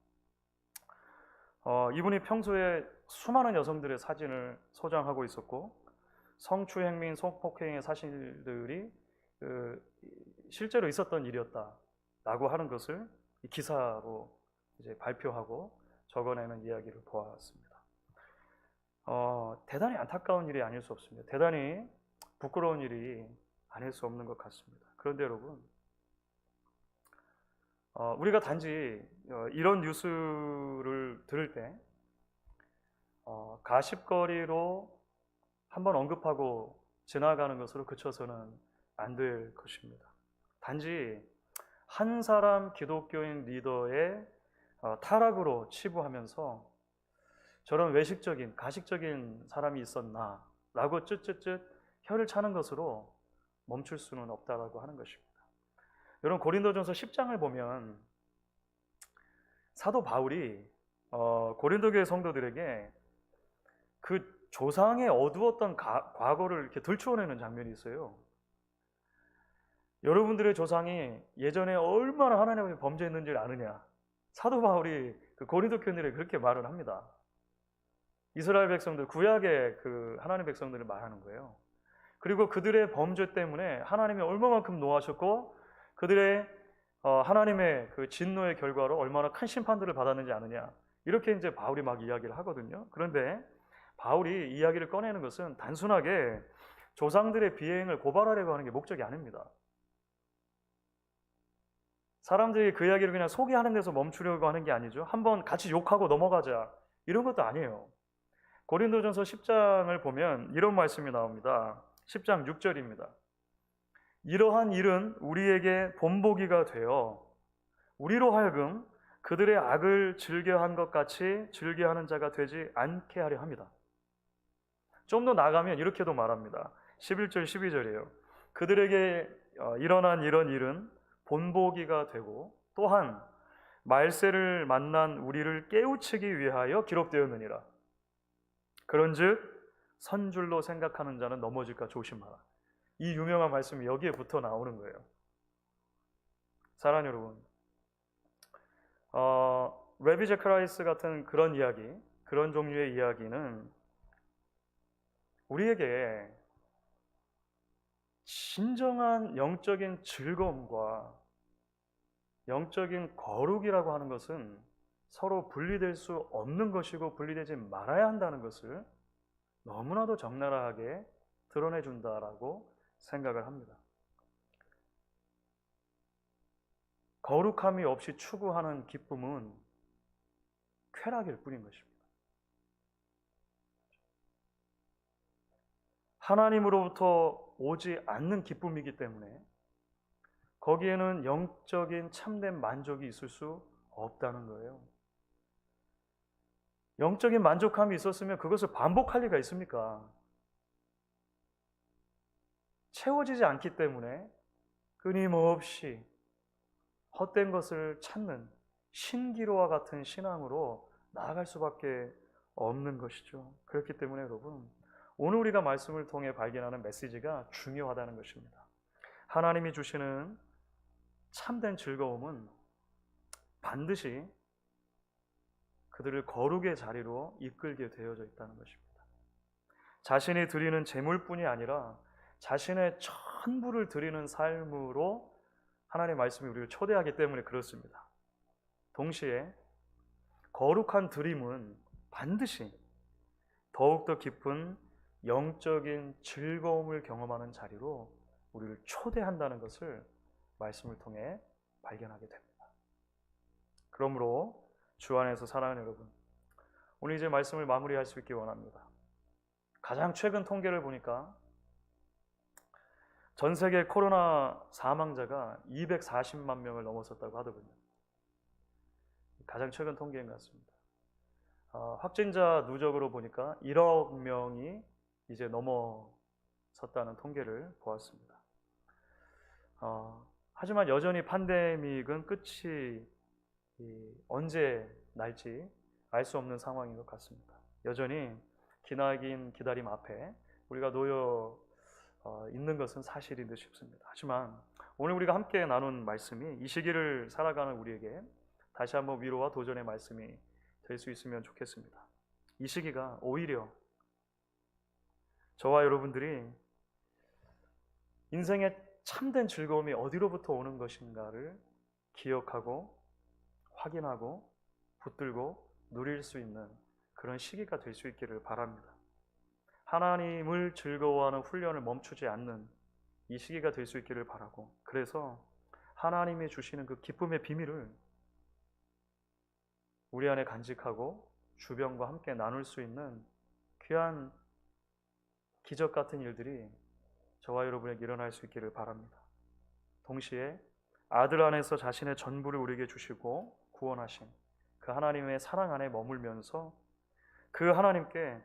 Speaker 1: 이분이 평소에 수많은 여성들의 사진을 소장하고 있었고 성추행민, 성폭행의 사실들이 실제로 있었던 일이었다라고 하는 것을 기사로 이제 발표하고 적어내는 이야기를 보았습니다. 대단히 안타까운 일이 아닐 수 없습니다. 대단히 부끄러운 일이 아닐 수 없는 것 같습니다. 그런데 여러분, 우리가 단지 이런 뉴스를 들을 때 가십거리로 한번 언급하고 지나가는 것으로 그쳐서는 안 될 것입니다. 단지 한 사람 기독교인 리더의 타락으로 치부하면서 저런 외식적인 가식적인 사람이 있었나 라고 쯧쯧쯧 혀를 차는 것으로 멈출 수는 없다라고 하는 것입니다. 여러분, 고린도전서 10장을 보면 사도 바울이 고린도 교회 성도들에게 그 조상의 어두웠던 과거를 이렇게 들추어내는 장면이 있어요. 여러분들의 조상이 예전에 얼마나 하나님 앞에 범죄했는지를 아느냐. 사도 바울이 그 고린도 교인들에게 그렇게 말을 합니다. 이스라엘 백성들, 구약의 그 하나님 백성들을 말하는 거예요. 그리고 그들의 범죄 때문에 하나님이 얼마만큼 노하셨고 그들의 하나님의 그 진노의 결과로 얼마나 큰 심판들을 받았는지 아느냐. 이렇게 이제 바울이 막 이야기를 하거든요. 그런데 바울이 이야기를 꺼내는 것은 단순하게 조상들의 비행을 고발하려고 하는 게 목적이 아닙니다. 사람들이 그 이야기를 그냥 소개하는 데서 멈추려고 하는 게 아니죠. 한번 같이 욕하고 넘어가자 이런 것도 아니에요. 고린도전서 10장을 보면 이런 말씀이 나옵니다. 10장 6절입니다. 이러한 일은 우리에게 본보기가 되어 우리로 하여금 그들의 악을 즐겨한 것 같이 즐겨하는 자가 되지 않게 하려 합니다. 좀 더 나가면 이렇게도 말합니다. 11절 12절이에요. 그들에게 일어난 이런 일은 본보기가 되고 또한 말세를 만난 우리를 깨우치기 위하여 기록되었느니라. 그런즉 선줄로 생각하는 자는 넘어질까 조심하라. 이 유명한 말씀이 여기에 붙어 나오는 거예요. 사랑하는 여러분, 레비 제카라이스 같은 그런 이야기, 그런 종류의 이야기는 우리에게 진정한 영적인 즐거움과 영적인 거룩이라고 하는 것은 서로 분리될 수 없는 것이고 분리되지 말아야 한다는 것을 너무나도 적나라하게 드러내준다라고 생각을 합니다. 거룩함이 없이 추구하는 기쁨은 쾌락일 뿐인 것입니다. 하나님으로부터 오지 않는 기쁨이기 때문에 거기에는 영적인 참된 만족이 있을 수 없다는 거예요. 영적인 만족함이 있었으면 그것을 반복할 리가 있습니까? 채워지지 않기 때문에 끊임없이 헛된 것을 찾는 신기로와 같은 신앙으로 나아갈 수밖에 없는 것이죠. 그렇기 때문에 여러분, 오늘 우리가 말씀을 통해 발견하는 메시지가 중요하다는 것입니다. 하나님이 주시는 참된 즐거움은 반드시 그들을 거룩의 자리로 이끌게 되어져 있다는 것입니다. 자신이 드리는 재물뿐이 아니라 자신의 전부를 드리는 삶으로 하나님의 말씀이 우리를 초대하기 때문에 그렇습니다. 동시에 거룩한 드림은 반드시 더욱더 깊은 영적인 즐거움을 경험하는 자리로 우리를 초대한다는 것을 말씀을 통해 발견하게 됩니다. 그러므로 주 안에서 사랑하는 여러분, 오늘 이제 말씀을 마무리할 수 있기 원합니다. 가장 최근 통계를 보니까 전 세계 코로나 사망자가 240만 명을 넘어섰다고 하더군요. 가장 최근 통계인 것 같습니다. 확진자 누적으로 보니까 1억 명이 이제 넘어섰다는 통계를 보았습니다. 하지만 여전히 팬데믹은 끝이 언제 날지 알 수 없는 상황인 것 같습니다. 여전히 기나긴 기다림 앞에 우리가 놓여 있는 것은 사실인 듯 싶습니다. 하지만 오늘 우리가 함께 나눈 말씀이 이 시기를 살아가는 우리에게 다시 한번 위로와 도전의 말씀이 될 수 있으면 좋겠습니다. 이 시기가 오히려 저와 여러분들이 인생의 참된 즐거움이 어디로부터 오는 것인가를 기억하고 확인하고 붙들고 누릴 수 있는 그런 시기가 될 수 있기를 바랍니다. 하나님을 즐거워하는 훈련을 멈추지 않는 이 시기가 될 수 있기를 바라고, 그래서 하나님이 주시는 그 기쁨의 비밀을 우리 안에 간직하고 주변과 함께 나눌 수 있는 귀한 기적 같은 일들이 저와 여러분에게 일어날 수 있기를 바랍니다. 동시에 아들 안에서 자신의 전부를 우리에게 주시고 구원하신 그 하나님의 사랑 안에 머물면서 그 하나님께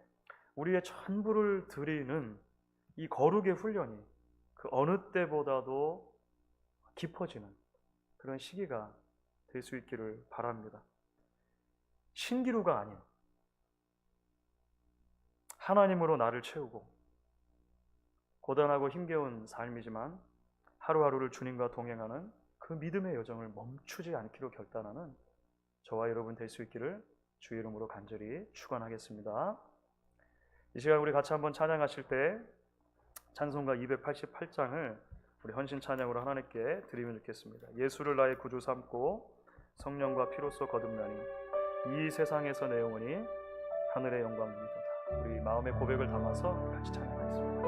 Speaker 1: 우리의 전부를 드리는 이 거룩의 훈련이 그 어느 때보다도 깊어지는 그런 시기가 될 수 있기를 바랍니다. 신기루가 아닌 하나님으로 나를 채우고 고단하고 힘겨운 삶이지만 하루하루를 주님과 동행하는 그 믿음의 여정을 멈추지 않기로 결단하는 저와 여러분 될 수 있기를 주의 이름으로 간절히 축원하겠습니다. 이 시간 우리 같이 한번 찬양하실 때 찬송가 288장을 우리 헌신 찬양으로 하나님께 드리면 좋겠습니다. 예수를 나의 구주 삼고 성령과 피로써 거듭나니 이 세상에서 내 영혼이 하늘의 영광이니이다. 우리 마음의 고백을 담아서 같이 찬양하겠습니다.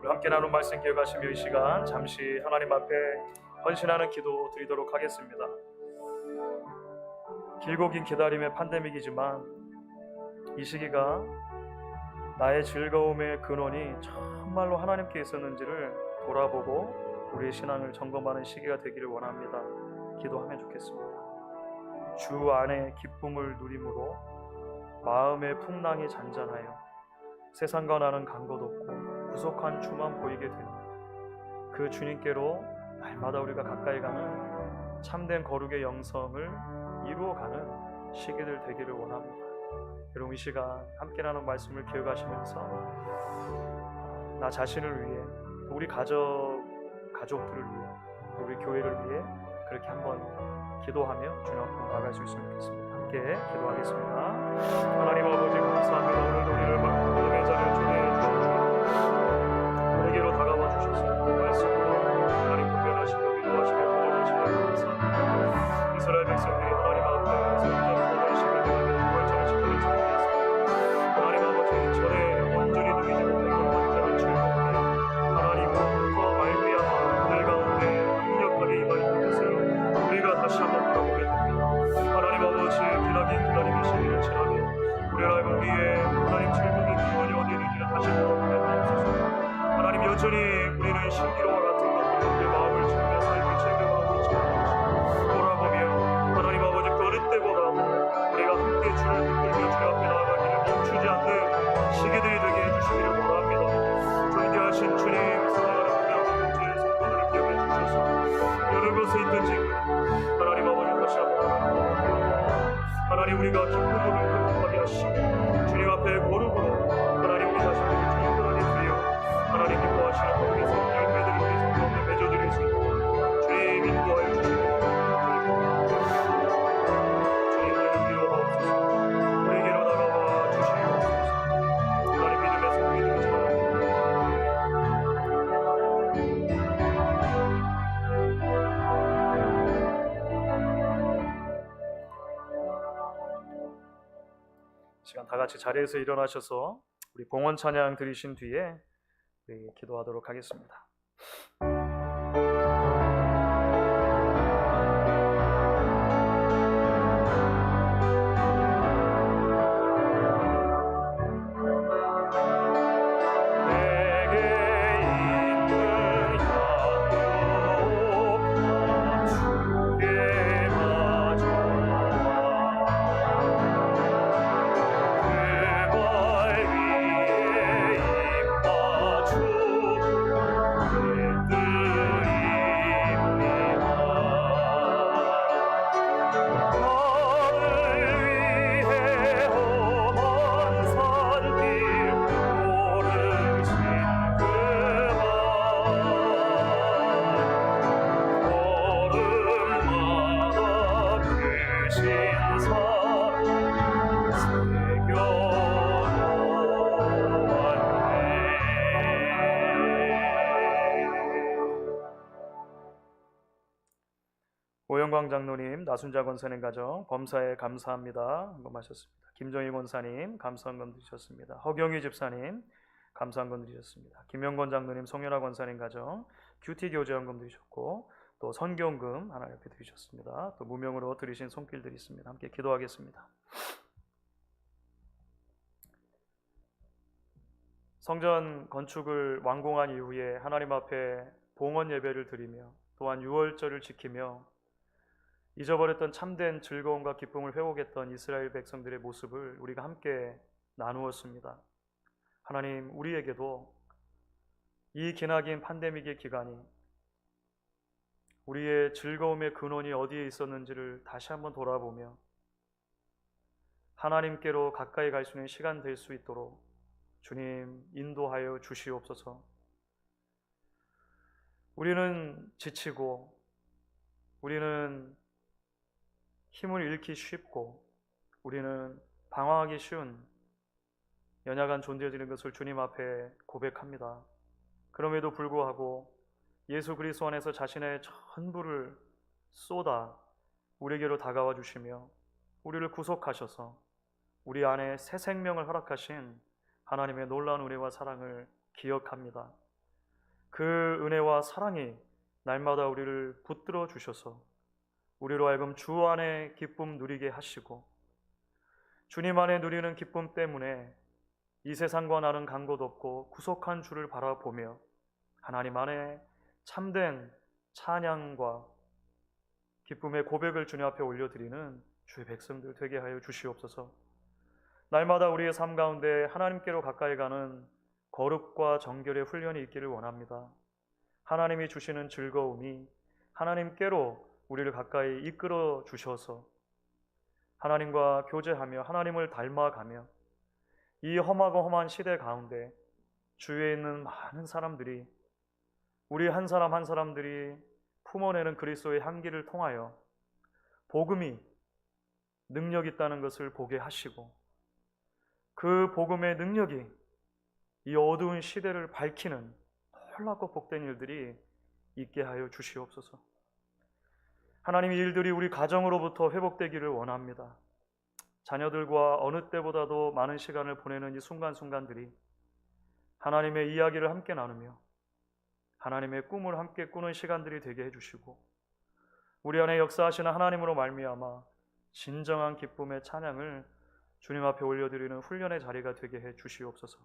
Speaker 1: 함께 나눈 말씀 기억하시며 이 시간 잠시 하나님 앞에 헌신하는 기도 드리도록 하겠습니다. 길고 긴 기다림의 팬데믹이지만 이 시기가 나의 즐거움의 근원이 정말로 하나님께 있었는지를 돌아보고 우리의 신앙을 점검하는 시기가 되기를 원합니다. 기도하면 좋겠습니다. 주 안에 기쁨을 누림으로 마음의 풍랑이 잔잔하여 세상과 나는 간 것 없고 부족한 주만 보이게 되는 그 주님께로 날마다 우리가 가까이 가는 참된 거룩의 영성을 이루어가는 시기들 되기를 원합니다. 여러분 이 시간 함께 나눈 말씀을 기억하시면서 나 자신을 위해 우리 가족들을 위해 우리 교회를 위해 그렇게 한번 기도하며 주님 앞으로 나아갈 수 있으면 좋겠습니다. 함께 기도하겠습니다. 하나님 아버지 감사합니다. 오늘도 우리를 믿음의 자리에 초대해 주셔서 우리에게로 다가와 주셔서 말씀으로 하나님 구별하시고 위로하시며 도전하시며 감사합니다. 이스라엘 백성들이 하나님 앞에 성전과 의식을 드리며 부활절을 지키는 자리에서 하나님 아버지 절에 온전히 누리지 못했던 완전한 즐거움 주님, 우리는 신기로와 같은 것들로 내 마음을 주며 삶을 즐겨가고 있지만 돌아보며 하나님 아버지 그 어느 때보다 우리가 함께 주를 붙들며 주 앞에 나아가기를 멈추지 않는 시기들이 되게 해주시기를 원합니다. 존귀하신 주님, 사랑하는 우리 아버지의 성도들을 기억해 주셔서 어느 곳에 있든지 하나님 아버지 다시 한번 하나님 우리가 기쁨으로 회복하게 하시고 주님 앞에 거룩으로 하나님 우리 자신을 주님 안에 드려 하나님 기뻐하시는 모든 성 열매들을 우리 성 가운데 맺어드릴 수 있도록 주님 인도하여 주시고 주님 우리를 위로하옵소서. 우리에게로 다가와 주시옵소서. 하나님 믿음의 성민을 전합니다. 시간 다 같이 자리에서 일어나셔서 우리 봉헌 찬양 드리신 뒤에 우리 기도하도록 하겠습니다. 오영광 장로님, 나순자 권사님 가정 범사에 감사합니다. 헌금하셨습니다. 김정희 권사님 감사헌금 드리셨습니다. 허경희 집사님 감사헌금 드리셨습니다. 김영권 장로님, 송연아 권사님 가정 큐티 교제 헌금 드리셨고 또 선교헌금 하나 옆에 드리셨습니다. 또 무명으로 드리신 손길들이 있습니다. 함께 기도하겠습니다. 성전 건축을 완공한 이후에 하나님 앞에 봉헌 예배를 드리며 또한 유월절을 지키며 잊어버렸던 참된 즐거움과 기쁨을 회복했던 이스라엘 백성들의 모습을 우리가 함께 나누었습니다. 하나님, 우리에게도 이 기나긴 팬데믹의 기간이 우리의 즐거움의 근원이 어디에 있었는지를 다시 한번 돌아보며 하나님께로 가까이 갈 수 있는 시간 될 수 있도록 주님 인도하여 주시옵소서. 우리는 지치고 우리는 힘을 잃기 쉽고 우리는 방황하기 쉬운 연약한 존재들인 것을 주님 앞에 고백합니다. 그럼에도 불구하고 예수 그리스도 안에서 자신의 전부를 쏟아 우리에게로 다가와 주시며 우리를 구속하셔서 우리 안에 새 생명을 허락하신 하나님의 놀라운 은혜와 사랑을 기억합니다. 그 은혜와 사랑이 날마다 우리를 붙들어 주셔서 우리로 하여금 주 안에 기쁨 누리게 하시고 주님 안에 누리는 기쁨 때문에 이 세상과 나는 간 곳 없고 구속한 주를 바라보며 하나님 안에 참된 찬양과 기쁨의 고백을 주님 앞에 올려드리는 주의 백성들 되게 하여 주시옵소서. 날마다 우리의 삶 가운데 하나님께로 가까이 가는 거룩과 정결의 훈련이 있기를 원합니다. 하나님이 주시는 즐거움이 하나님께로 우리를 가까이 이끌어 주셔서 하나님과 교제하며 하나님을 닮아가며 이 험하고 험한 시대 가운데 주위에 있는 많은 사람들이 우리 한 사람 한 사람들이 품어내는 그리스도의 향기를 통하여 복음이 능력 있다는 것을 보게 하시고 그 복음의 능력이 이 어두운 시대를 밝히는 놀랍고 복된 일들이 있게 하여 주시옵소서. 하나님, 이 일들이 우리 가정으로부터 회복되기를 원합니다. 자녀들과 어느 때보다도 많은 시간을 보내는 이 순간순간들이 하나님의 이야기를 함께 나누며 하나님의 꿈을 함께 꾸는 시간들이 되게 해주시고 우리 안에 역사하시는 하나님으로 말미암아 진정한 기쁨의 찬양을 주님 앞에 올려드리는 훈련의 자리가 되게 해 주시옵소서.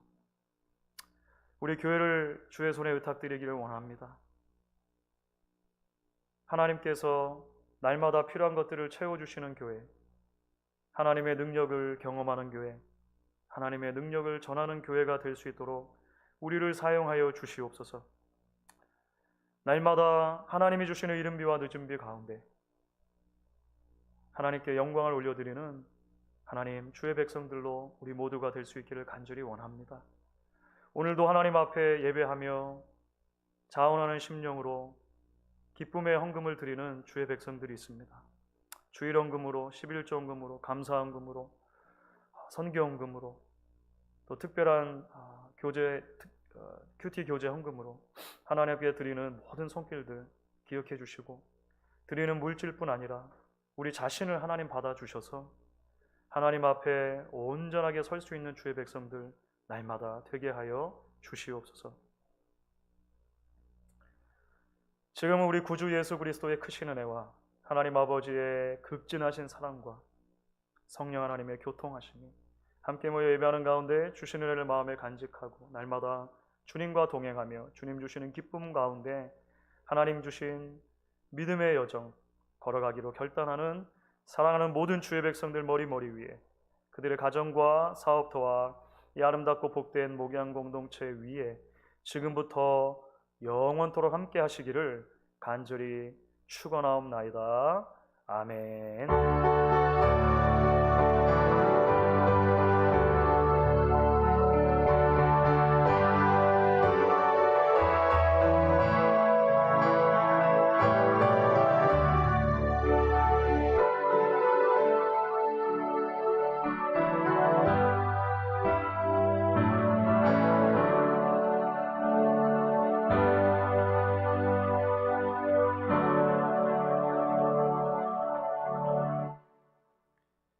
Speaker 1: 우리 교회를 주의 손에 의탁드리기를 원합니다. 하나님께서 날마다 필요한 것들을 채워주시는 교회, 하나님의 능력을 경험하는 교회, 하나님의 능력을 전하는 교회가 될 수 있도록 우리를 사용하여 주시옵소서. 날마다 하나님이 주시는 이른비와 늦은비 가운데 하나님께 영광을 올려드리는 하나님 주의 백성들로 우리 모두가 될 수 있기를 간절히 원합니다. 오늘도 하나님 앞에 예배하며 자원하는 심령으로 기쁨의 헌금을 드리는 주의 백성들이 있습니다. 주일 헌금으로, 11조 헌금으로, 감사 헌금으로, 선교 헌금으로, 또 특별한 큐티 교제 헌금으로 하나님께 드리는 모든 손길들 기억해 주시고, 드리는 물질뿐 아니라 우리 자신을 하나님 받아주셔서 하나님 앞에 온전하게 설 수 있는 주의 백성들 날마다 되게 하여 주시옵소서. 지금은 우리 구주 예수 그리스도의 크신 은혜와 하나님 아버지의 극진하신 사랑과 성령 하나님의 교통하심이 함께 모여 예배하는 가운데 주신 은혜를 마음에 간직하고 날마다 주님과 동행하며 주님 주시는 기쁨 가운데 하나님 주신 믿음의 여정 걸어가기로 결단하는 사랑하는 모든 주의 백성들 머리 위에, 그들의 가정과 사업터와 이 아름답고 복된 목양 공동체 위에 지금부터 영원토록 함께 하시기를 간절히 축원하옵나이다. 아멘.